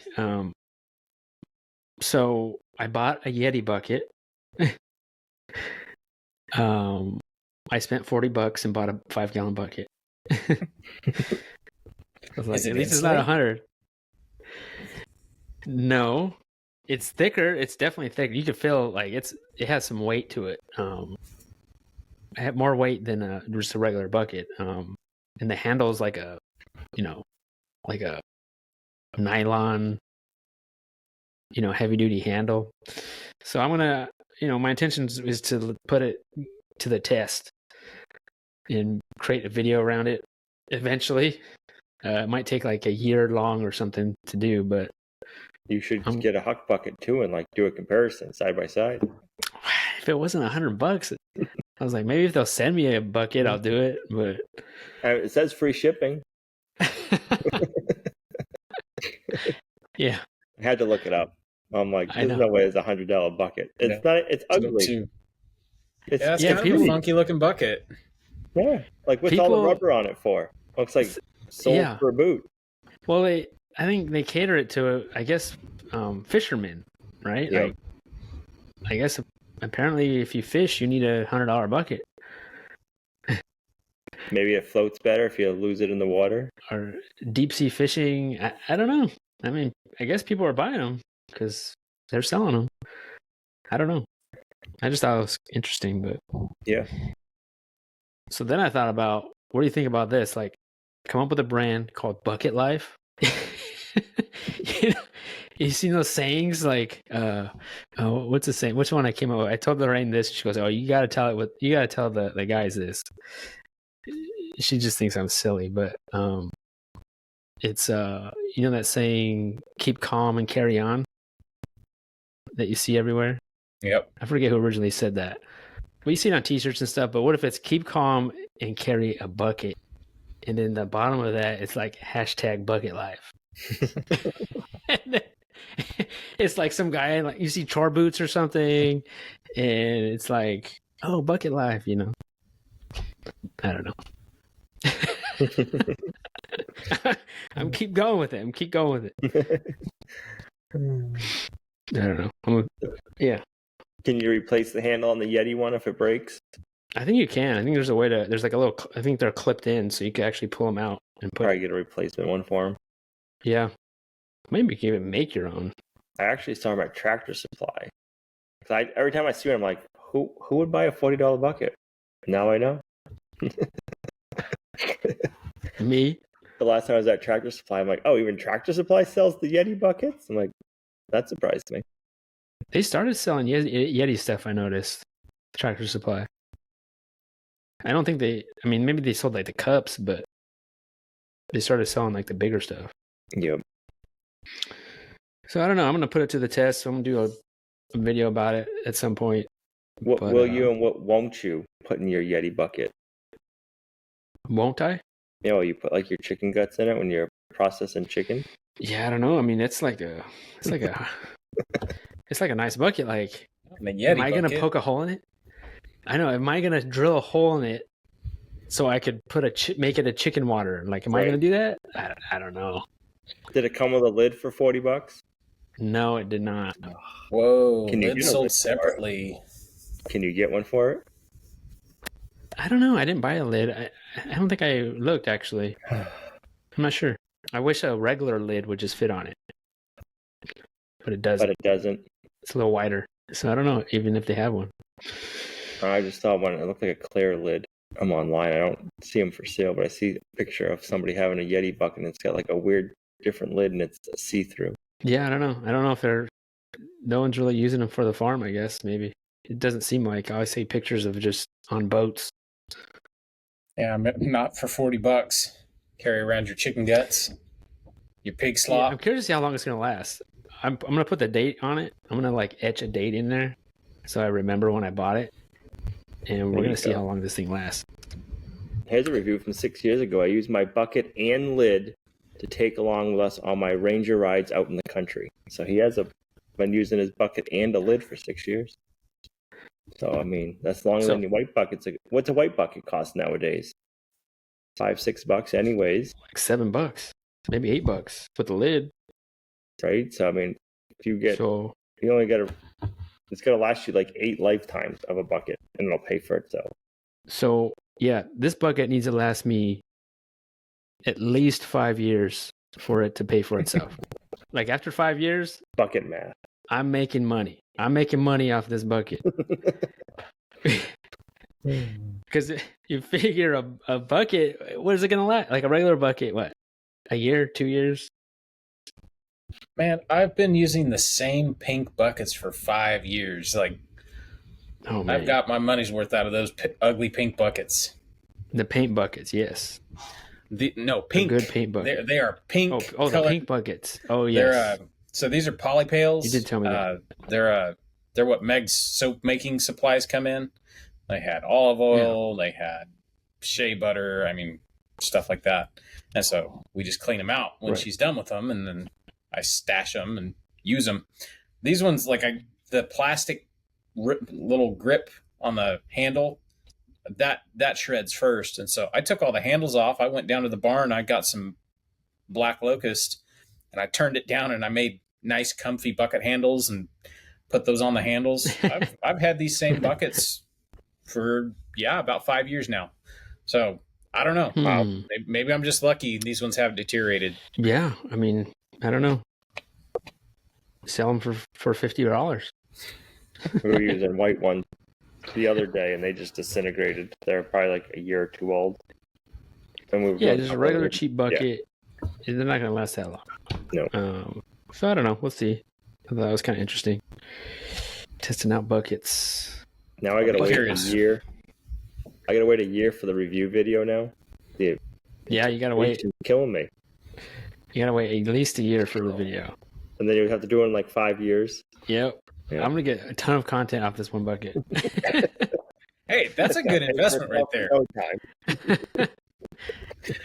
So I bought a Yeti bucket. I spent $40 and bought a 5-gallon bucket. I was like, at least it's not 100. No, it's thicker. It's definitely thicker. You can feel like it has some weight to it. I have more weight than just a regular bucket. And the handle is like a nylon, heavy duty handle. So I'm gonna, my intention is to put it to the test and create a video around it eventually. It might take like a year long or something to do, but
you should get a huck bucket too and like do a comparison side by side.
If it wasn't $100, I was like, maybe if they'll send me a bucket, I'll do it. But
it says free shipping.
Yeah,
I had to look it up. I'm like, there's no way it's $100 bucket. It's not. It's ugly.
It's kind of a funky looking bucket.
Yeah, like what's all the rubber on it for? Looks like sold for a boot.
Well, I think they cater it to, I guess, fishermen, right?
Yeah.
Like, I guess apparently if you fish, you need a $100 bucket.
Maybe it floats better if you lose it in the water.
Or deep sea fishing. I don't know. I mean, I guess people are buying them because they're selling them. I don't know. I just thought it was interesting, but
yeah.
So then I thought about, what do you think about this? Like, come up with a brand called Bucket Life. You seen those sayings like, what's the saying? Which one I came up with? I told Lorraine this. She goes, "Oh, you got to tell the guys this." She just thinks I'm silly, but it's that saying, "Keep calm and carry on," that you see everywhere.
Yep.
I forget who originally said that. Well, you see it on T-shirts and stuff, but what if it's keep calm and carry a bucket? And then the bottom of that, it's like #bucket life. And then it's like some guy, like you see chore boots or something, and it's like, oh, bucket life, I don't know. I'm keep going with it. I don't know. Yeah.
Can you replace the handle on the Yeti one if it breaks?
I think you can. I think there's a way to. There's like a little. I think they're clipped in, so you can actually pull them out and put.
Probably get a replacement one for them.
Yeah, maybe you can even make your own.
I actually saw them at Tractor Supply. Every time I see it, I'm like, who would buy a $40 bucket? Now I know.
Me.
The last time I was at Tractor Supply, I'm like, oh, even Tractor Supply sells the Yeti buckets? I'm like, that surprised me.
They started selling Yeti stuff, I noticed. Tractor Supply. I don't think maybe they sold like the cups, but they started selling like the bigger stuff.
Yep.
So I don't know. I'm going to put it to the test. So I'm going to do a video about it at some point.
What will you and what won't you put in your Yeti bucket?
Won't I?
You put like your chicken guts in it when you're processing chicken?
Yeah, I don't know. I mean, it's like a nice bucket. Like, am I going to poke a hole in it? I know. Am I going to drill a hole in it so I could make it a chicken water? Like, am I going to do that? I don't know.
Did it come with a lid for $40?
No, it did not.
Whoa! Lid sold separately.
Can you get one for it?
I don't know. I didn't buy a lid. I don't think I looked, actually. I'm not sure. I wish a regular lid would just fit on it, but it doesn't.
But it doesn't.
It's a little wider, so I don't know even if they have one.
I just saw one. It looked like a clear lid. I'm online. I don't see them for sale, but I see a picture of somebody having a Yeti bucket, and it's got like a weird, different lid, and it's see-through.
Yeah, I don't know. I don't know if no one's really using them for the farm. I guess maybe it doesn't seem like. I always see pictures of just on boats.
Yeah, not for $40. Carry around your chicken guts, your pig slop.
Yeah, I'm curious to see how long it's gonna last. I'm gonna put the date on it. I'm gonna like etch a date in there, so I remember when I bought it, and we're gonna see how long this thing lasts.
Here's a review from 6 years ago. I used my bucket and lid to take along with us on my Ranger rides out in the country. So he has been using his bucket and a lid for 6 years. So I mean, that's longer than your white buckets. What's a white bucket cost nowadays? $5-6 anyways.
Like $7, maybe $8 with the lid.
Right? So I mean, if you get, you only get it's gonna last you like 8 lifetimes of a bucket, and it'll pay for itself.
So yeah, this bucket needs to last me at least 5 years for it to pay for itself. Like after 5 years,
bucket math.
I'm making money. I'm making money off this bucket. Because you figure a bucket, what is it going to last? Like a regular bucket, what? A year, 2 years?
Man, I've been using the same pink buckets for 5 years. Like,
oh, man.
I've got my money's worth out of those ugly pink buckets.
The paint buckets, yes.
Pink.
The good paint buckets.
They are pink.
Oh, the pink buckets. Oh, yes.
So these are poly pails.
You did tell me that.
They're what Meg's soap making supplies come in. They had olive oil. Yeah. They had shea butter. I mean, stuff like that. And so we just clean them out when she's done with them, and then I stash them and use them. These ones, like the plastic little grip on the handle, that shreds first. And so I took all the handles off. I went down to the barn. I got some black locust, and I turned it down, and I made nice, comfy bucket handles and put those on the handles. I've had these same buckets for about 5 years now. So I don't know. Maybe I'm just lucky. These ones have deteriorated.
Yeah, I mean, I don't know. Sell them for $50.
We were using white ones the other day, and they just disintegrated. They're probably like a year or two old. And
just a regular cheap bucket. Yeah. They're not going to last that long.
No.
So I don't know. We'll see. I thought that was kind of interesting. Testing out buckets.
Now I got to wait a year. I got to wait a year for the review video now.
Yeah, you got to wait.
It's killing me.
You got to wait at least a year for the video.
And then you have to do it in like 5 years.
Yep. Yeah. I'm going to get a ton of content off this one bucket.
Hey, that's a good investment right there.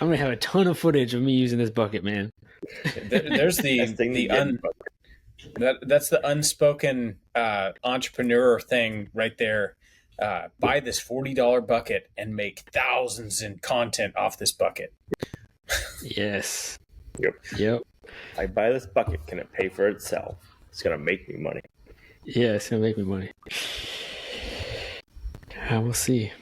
I'm going to have a ton of footage of me using this bucket, man.
There's that's the unspoken entrepreneur thing right there. Buy this $40 bucket and make thousands in content off this bucket.
Yes.
Yep. I buy this bucket. Can it pay for itself? It's going to make me money.
Yeah, it's going to make me money. We'll see.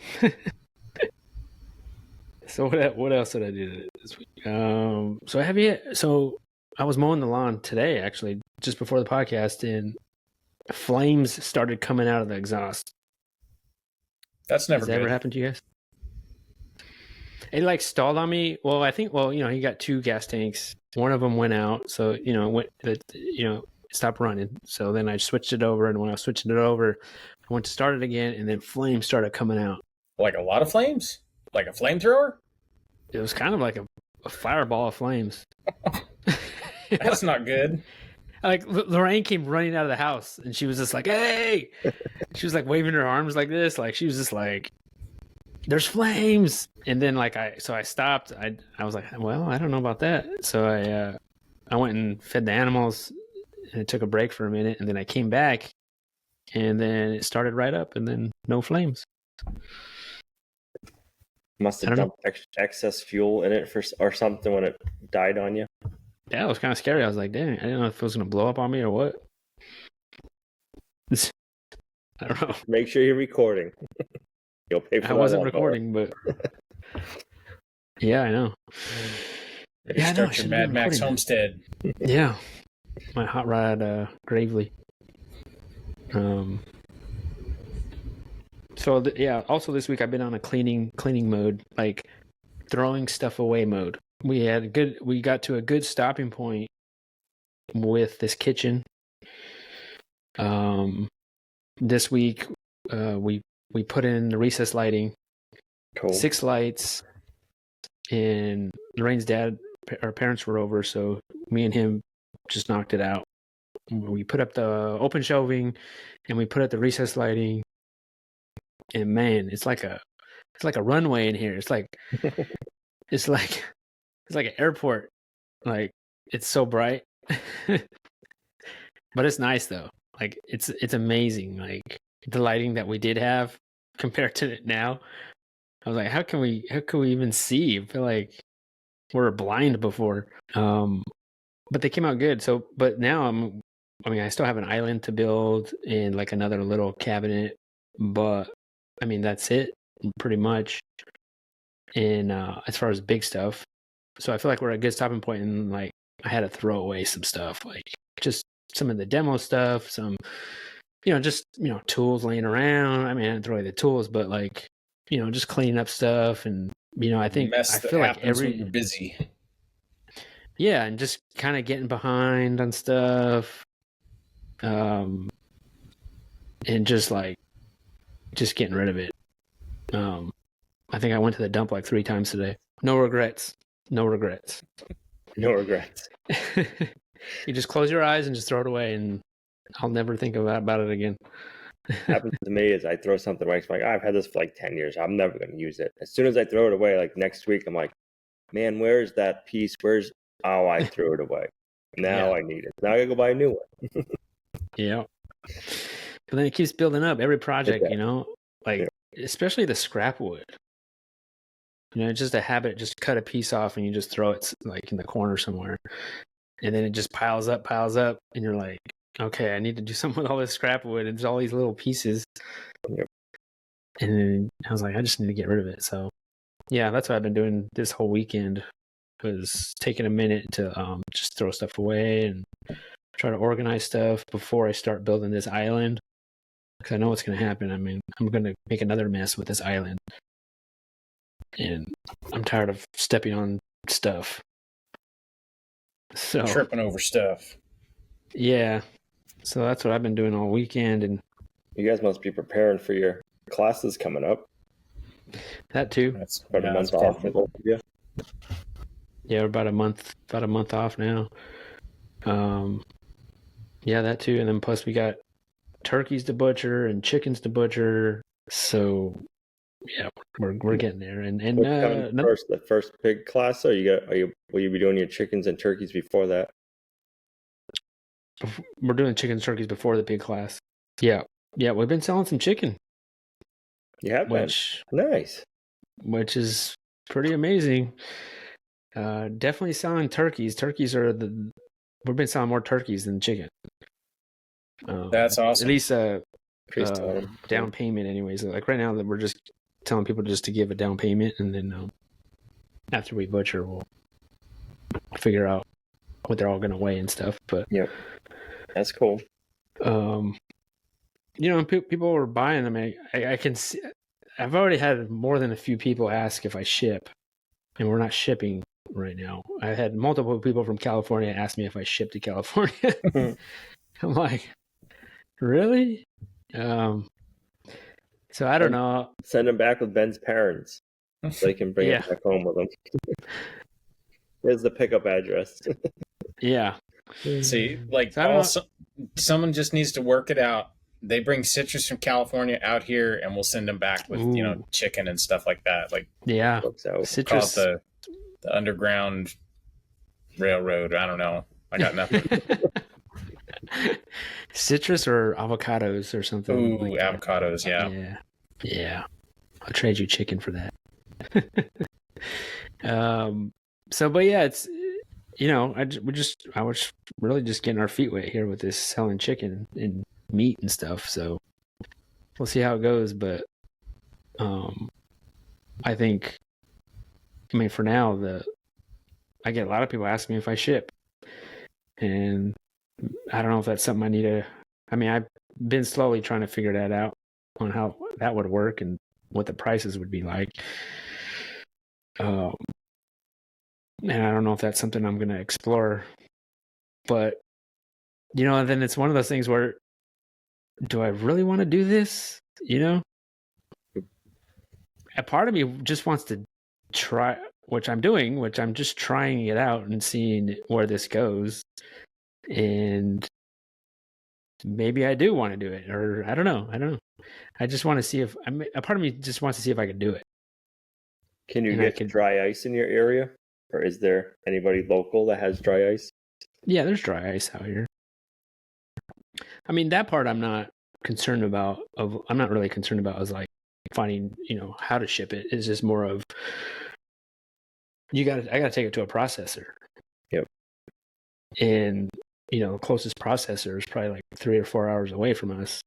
So what else did I do this week? So I was mowing the lawn today, actually, just before the podcast, and flames started coming out of the exhaust.
That's never good.
Has that ever happened to you guys? It like stalled on me. Well, I think, you got 2 gas tanks. One of them went out, so it stopped running. So then I switched it over, and when I was switching it over, I went to start it again, and then flames started coming out.
Like a lot of flames? Like a flamethrower?
It was kind of like a fireball of flames.
That's not good.
Like Lorraine came running out of the house, and she was just like, "Hey!" She was like waving her arms like this, like she was just like, "There's flames!" And then I stopped. I was like, "Well, I don't know about that." So I went and fed the animals, and it took a break for a minute, and then I came back, and then it started right up, and then no flames.
Must have dumped excess fuel in it or something when it died on you.
Yeah, it was kind of scary. I was like, dang, I didn't know if it was going to blow up on me or what. I don't know.
Make sure you're recording. You'll pay for that.
I wasn't recording, but yeah, I know.
Ready
Yeah, I
to
know, I
start your
should've been
Mad Max
recording
Homestead.
Yeah, my hot rod Gravely. Um, so yeah, also this week I've been on a cleaning mode, like throwing stuff away mode. We got to a good stopping point with this kitchen. This week we put in the recess lighting,
Cool.
6 lights, and Lorraine's dad, our parents were over, so me and him just knocked it out. We put up the open shelving, and we put up the recess lighting, and man, it's like a runway in here. It's like an airport. Like, it's so bright. But it's nice though. Like, it's amazing. Like, the lighting that we did have compared to it now. I was like, how can we even see? I feel like we were blind before. But they came out good. So, but now I still have an island to build and like another little cabinet, but I mean, that's it pretty much. And as far as big stuff, so I feel like we're at a good stopping point. And like, I had to throw away some stuff, like just some of the demo stuff, some, just tools laying around. I mean, I didn't throw away the tools, but like, just cleaning up stuff. And I feel like
when you're busy.
Yeah, and just kind of getting behind on stuff, and just getting rid of it. I think I went to the dump like 3 times today. No regrets. No regrets.
No regrets.
You just close your eyes and just throw it away, and I'll never think about it again.
Happens to me is I throw something away. It's like, I've had this for like 10 years. I'm never going to use it. As soon as I throw it away, like next week, I'm like, man, where's that piece? Oh, I threw it away. Now I need it. Now I got to go buy a new one.
Yeah. But then it keeps building up. Every project, especially the scrap wood. It's just a habit. Just cut a piece off and you just throw it like in the corner somewhere. And then it just piles up. And you're like, okay, I need to do something with all this scrap wood. And there's all these little pieces.
Yep.
And then I was like, I just need to get rid of it. So, yeah, that's what I've been doing this whole weekend, was taking a minute to just throw stuff away and try to organize stuff before I start building this island. Because I know what's going to happen. I mean, I'm going to make another mess with this island. And I'm tired of stepping on stuff. So
Tripping over stuff.
Yeah. So that's what I've been doing all weekend. And
you guys must be preparing for your classes coming up.
That too.
That's about a month off for both of you.
Yeah, we're about a month off now. Yeah, that too. And then plus we got turkeys to butcher and chickens to butcher. So yeah, we're getting there. And
the first pig class, or will you be doing your chickens and turkeys before that?
We're doing chickens and turkeys before the pig class. Yeah, we've been selling some chicken.
You have been? Nice.
Which is pretty amazing. Definitely selling turkeys. Turkeys we've been selling more turkeys than chicken.
That's awesome.
At least down payment anyways. Like right now that we're just telling people just to give a down payment, and then after we butcher, we'll figure out what they're all going to weigh and stuff. But
yeah, that's cool.
People were buying them. I can see. I've already had more than a few people ask if I ship, and we're not shipping right now. I had multiple people from California ask me if I ship to California. I'm like, really? So I don't know.
Send them back with Ben's parents so they can bring it back home with them. Here's the pickup address.
Yeah.
See, like someone just needs to work it out. They bring citrus from California out here, and we'll send them back with chicken and stuff like that. Like
citrus,
call it the underground railroad. I don't know. I got nothing.
Citrus or avocados or something.
Ooh, like avocados,
yeah. I'll trade you chicken for that. But yeah, it's I was really just getting our feet wet here with this selling chicken and meat and stuff. So we'll see how it goes. But I think, for now I get a lot of people asking me if I ship, and I don't know if that's something I need to. I mean, I've been slowly trying to figure that out on how that would work and what the prices would be like. And I don't know if that's something I'm going to explore, but then it's one of those things where, do I really want to do this? A part of me just wants to try, which I'm doing, which I'm just trying it out and seeing where this goes. And maybe I do want to do it, or I don't know. I just want to see if a part of me just wants to see if I can do it.
Can you get dry ice in your area? Or is there anybody local that has dry ice?
Yeah, there's dry ice out here. I mean, that part I'm not concerned about. I'm not really concerned about is like finding, how to ship it. It's just more of I got to take it to a processor.
Yep.
And the closest processor is probably like 3 or 4 hours away from us.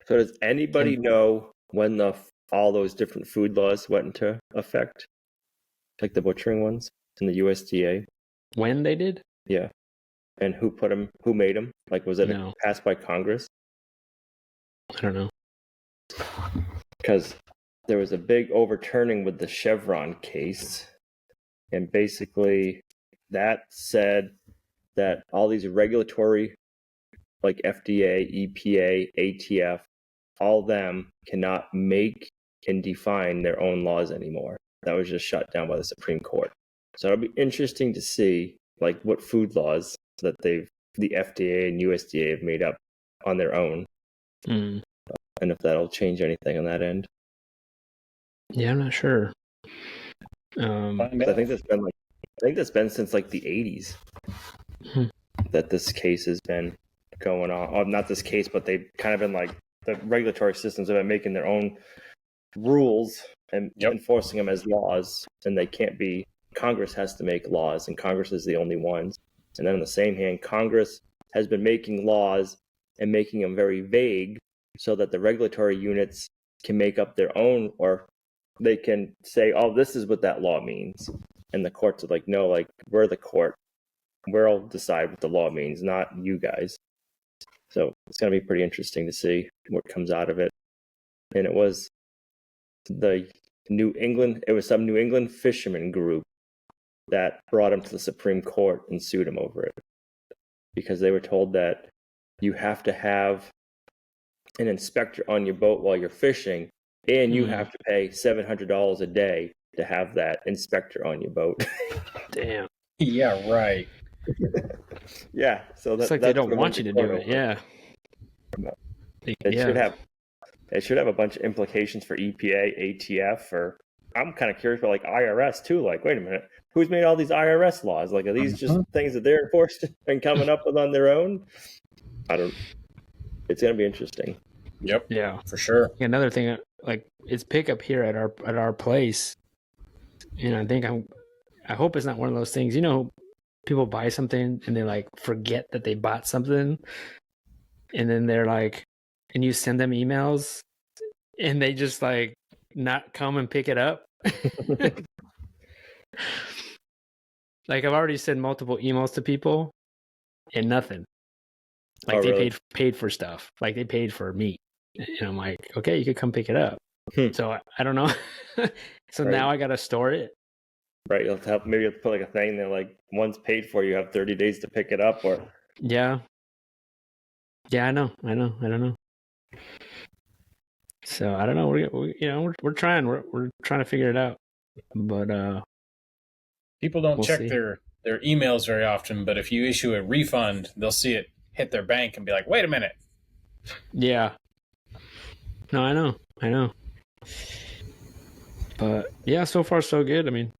So does anybody know when all those different food laws went into effect? Like the butchering ones in the USDA?
When they did?
Yeah. And who put them? Who made them? Like, was it passed by Congress?
I don't know.
Because there was a big overturning with the Chevron case. And basically that said that all these regulatory, like FDA, EPA, ATF, all of them cannot make and define their own laws anymore. That was just shut down by the Supreme Court. So it'll be interesting to see like what food laws that the FDA and USDA have made up on their own. And if that'll change anything on that end.
Yeah, I'm not sure.
I think that's been since like the 80s that this case has been going on. Oh, not this case, but they've kind of been like the regulatory systems have been making their own rules and enforcing them as laws, and they can't be. Congress has to make laws, and Congress is the only ones. And then on the same hand, Congress has been making laws and making them very vague so that the regulatory units can make up their own, or they can say, oh, this is what that law means. And the courts are like, no, like, we're the court. We'll decide what the law means, not you guys. So it's going to be pretty interesting to see what comes out of it. And it was some New England fisherman group that brought him to the Supreme Court and sued him over it. Because they were told that you have to have an inspector on your boat while you're fishing, and you have to pay $700 a day to have that inspector on your boat.
Damn.
Yeah, right.
Yeah, so
it's like they don't want you to do it. Yeah.
It should have a bunch of implications for EPA, ATF, or I'm kind of curious about like IRS too. Like, wait a minute, who's made all these IRS laws? Like, are these just things that they're enforced and coming up with on their own? It's going to be interesting.
Yep.
Yeah,
for sure.
Another thing, like, it's pickup here at our place, and I hope it's not one of those things. People buy something and they like forget that they bought something, and then they're like, and you send them emails, and they just like not come and pick it up. Like, I've already sent multiple emails to people, and nothing. Like, they paid for stuff. Like, they paid for meat. And I'm like, okay, you could come pick it up. So I don't know. So now I got to store it.
Right. Maybe you'll put like a thing that like once paid for, you have 30 days to pick it up, or.
Yeah. Yeah, I know. I don't know. So I don't know. We're trying. We're trying to figure it out. But
people don't check their emails very often. But if you issue a refund, they'll see it hit their bank and be like, "Wait a minute."
Yeah. No, I know. But yeah, so far so good. I mean,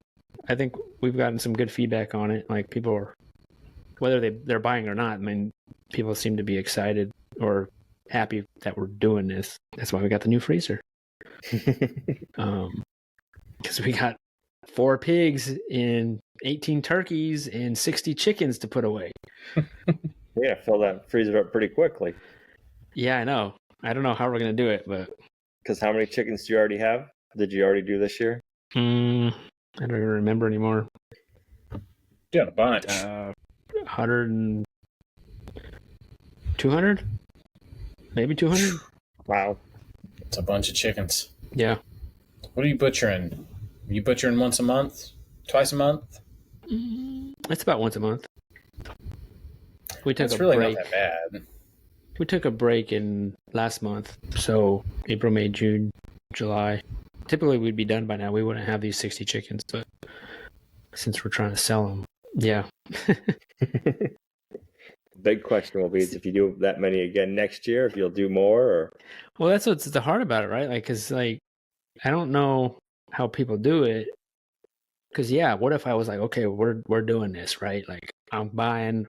I think we've gotten some good feedback on it. Like, people are, whether they're buying or not, I mean, people seem to be excited or happy that we're doing this. That's why we got the new freezer. Because we got 4 pigs and 18 turkeys and 60 chickens to put away.
Yeah, fill that freezer up pretty quickly.
Yeah, I know. I don't know how we're going to do it, but...
Because how many chickens do you already have? Did you already do this year?
I don't even remember anymore.
Doing a bunch.
100 and 200, maybe 200.
Wow.
It's a bunch of chickens.
Yeah.
What are you butchering? Are you butchering once a month? Twice a month?
It's about once a month. We took
That's
a
really
break.
not that bad.
We took a break in last month, so April, May, June, July. Typically, we'd be done by now. We wouldn't have these 60 chickens, but since we're trying to sell them, yeah.
Big question will be is if you do that many again next year, if you'll do more or
Well, that's what's the hard about it, right? Like, cause like, I don't know how people do it. Cause yeah, what if I was like, okay, we're doing this, right? Like, I'm buying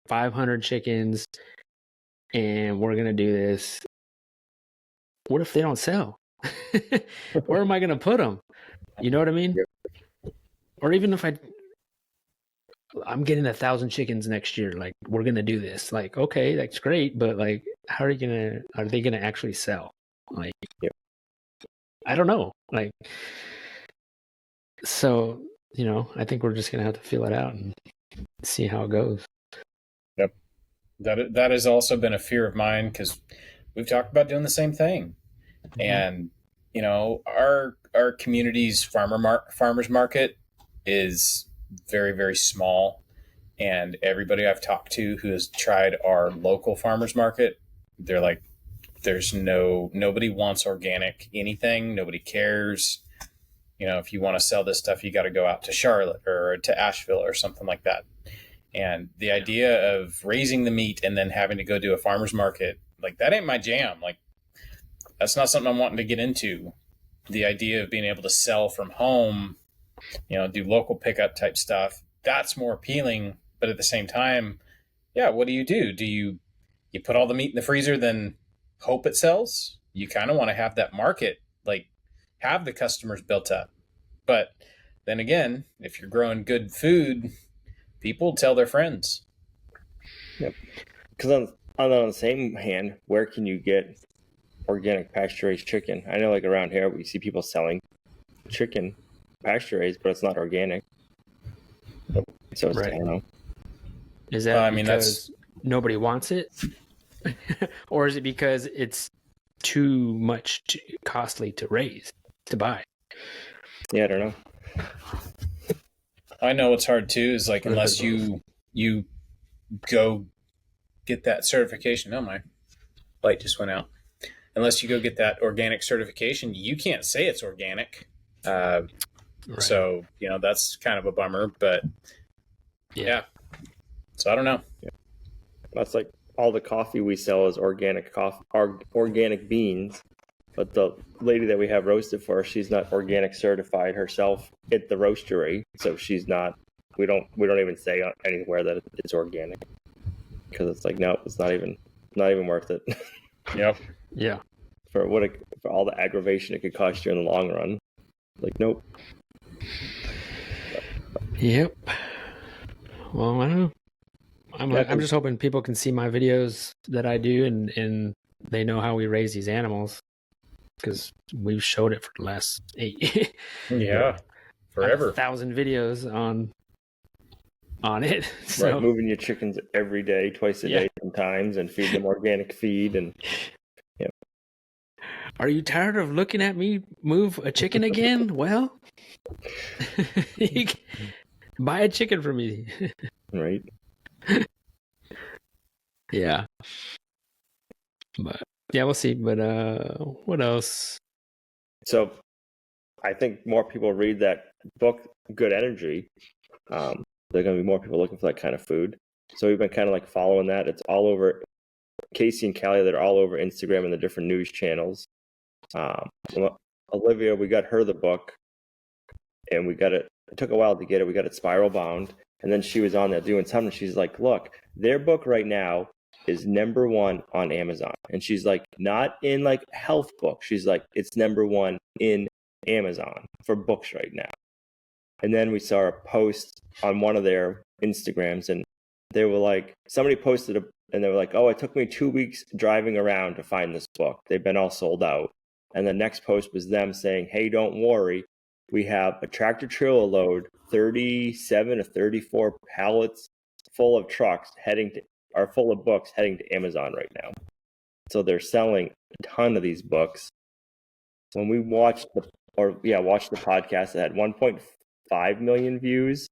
500 chickens, and we're gonna do this. What if they don't sell? Where am I gonna put them? You know what I mean?
Yep.
Or even if I'm getting 1,000 chickens next year, like we're gonna do this. Like, okay, that's great, but like, how are they gonna actually sell? Like,
yep.
I don't know. Like, so, I think we're just gonna have to feel it out and see how it goes.
Yep. That has also been a fear of mine because we've talked about doing the same thing. Mm-hmm. And, our community's farmers market is very, very small. And everybody I've talked to who has tried our local farmers market, they're like, nobody wants organic anything. Nobody cares. If you want to sell this stuff, you got to go out to Charlotte or to Asheville or something like that. And the idea of raising the meat and then having to go do a farmer's market, like that ain't my jam. Like that's not something I'm wanting to get into. The idea of being able to sell from home, do local pickup type stuff, that's more appealing. But at the same time, yeah, what do? Do you put all the meat in the freezer, then hope it sells? You kind of want to have that market, like have the customers built up. But then again, if you're growing good food, people tell their friends.
Yep. Because on the same hand, where can you get organic pasture-raised chicken? I know, like around here, we see people selling chicken pasture-raised, but it's not organic. So it's,
right.
I don't know.
Is that because nobody wants it, or is it because it's too much costly to raise to buy?
Yeah, I don't know.
I know what's hard too is like unless you go get that certification. Oh, my light just went out. Unless you go get that organic certification, you can't say it's organic. Right. So that's kind of a bummer. But yeah. So I don't know.
Yeah. That's like all the coffee we sell is organic coffee, organic beans. But the lady that we have roasted for us, she's not organic certified herself at the roastery, so she's not. We don't even say anywhere that it's organic because it's like no, it's not even worth it.
Yep.
Yeah.
For all the aggravation it could cost you in the long run, like nope.
Yep. Well, I don't know. I'm just hoping people can see my videos that I do and they know how we raise these animals. Because we've showed it for the last 8
forever
1,000
videos on it. So.
Right, moving your chickens every day, twice a day sometimes, and feed them organic feed. And
are you tired of looking at me move a chicken again? Well, buy a chicken from me.
Right.
Yeah. But yeah, we'll see. But what else?
So I think more people read that book, Good Energy. There are going to be more people looking for that kind of food. So we've been kind of like following that. It's all over Casey and Callie that are all over Instagram and the different news channels. Olivia, we got her the book, and we got it. It took a while to get it. We got it spiral bound, and then she was on there doing something. She's like, "Look, their book right now is #1 on Amazon," and she's like, "Not in like health book." She's like, "It's #1 in Amazon for books right now." And then we saw a post on one of their Instagrams, and they were like, somebody posted and they were like, "Oh, it took me 2 weeks driving around to find this book. They've been all sold out." And the next post was them saying, "Hey, don't worry. we have a tractor trailer load, 37 or 34 pallets full of trucks full of books heading to Amazon right now. So they're selling a ton of these books. When we watched the podcast, it had 1.5 million views.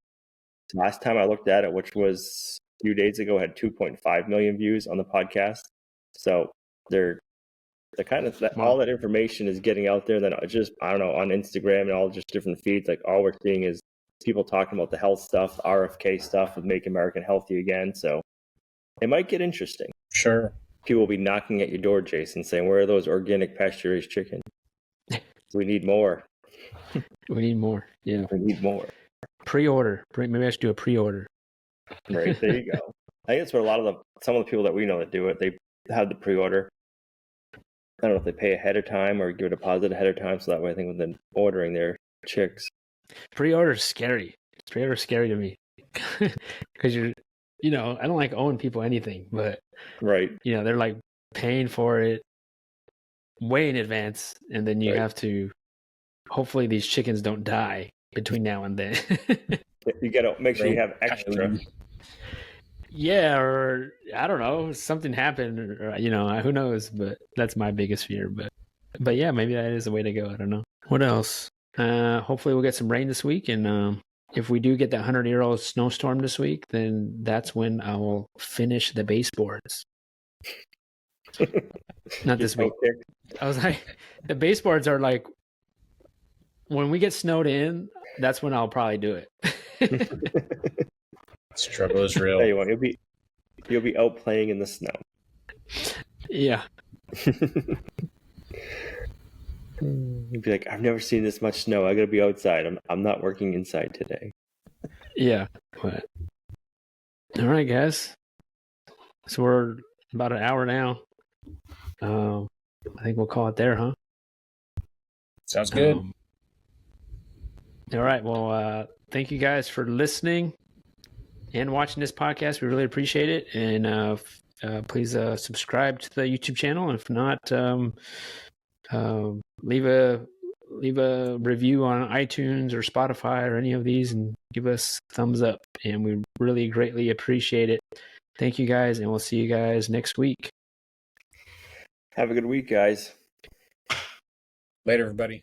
Last time I looked at it, which was a few days ago, had 2.5 million views on the podcast. So they're kind of all that information is getting out there. Then just, I don't know, on Instagram and all just different feeds, like all we're seeing is people talking about the health stuff, RFK stuff with Make America Healthy Again. So it might get interesting.
Sure.
People will be knocking at your door, Jason, saying, where are those organic pasture-raised chickens? We need more.
We need more. Yeah.
We need more.
Pre-order. Maybe I should do a pre-order.
Right. There you go. I think that's what some of the people that we know that do it, they have the pre-order. I don't know if they pay ahead of time or give a deposit ahead of time. So that way, I think when they're ordering their chicks.
Pre-order is scary. Pre-order is scary to me. Because I don't like owing people anything, but
right.
They're like paying for it way in advance, and then you have to. Hopefully, these chickens don't die between now and then.
You gotta make sure you have extra.
Yeah, or I don't know, something happened, or who knows? But that's my biggest fear. But yeah, maybe that is the way to go. I don't know. What else? Hopefully, we'll get some rain this week, and if we do get that 100-year-old snowstorm this week, then that's when I will finish the baseboards. Not this week. I was like, the baseboards are like, when we get snowed in, that's when I'll probably do it.
Struggle is real.
Tell you what, you'll be out playing in the snow.
Yeah.
You'd be like, I've never seen this much snow. I gotta be outside. I'm not working inside today.
Yeah. But all right, guys. So we're about an hour now. I think we'll call it there, huh?
Sounds good.
All right. Well, thank you guys for listening and watching this podcast. We really appreciate it. And please subscribe to the YouTube channel. If not, leave a review on iTunes or Spotify or any of these and give us a thumbs up. And we really greatly appreciate it. Thank you guys, and we'll see you guys next week.
Have a good week, guys.
Later, everybody.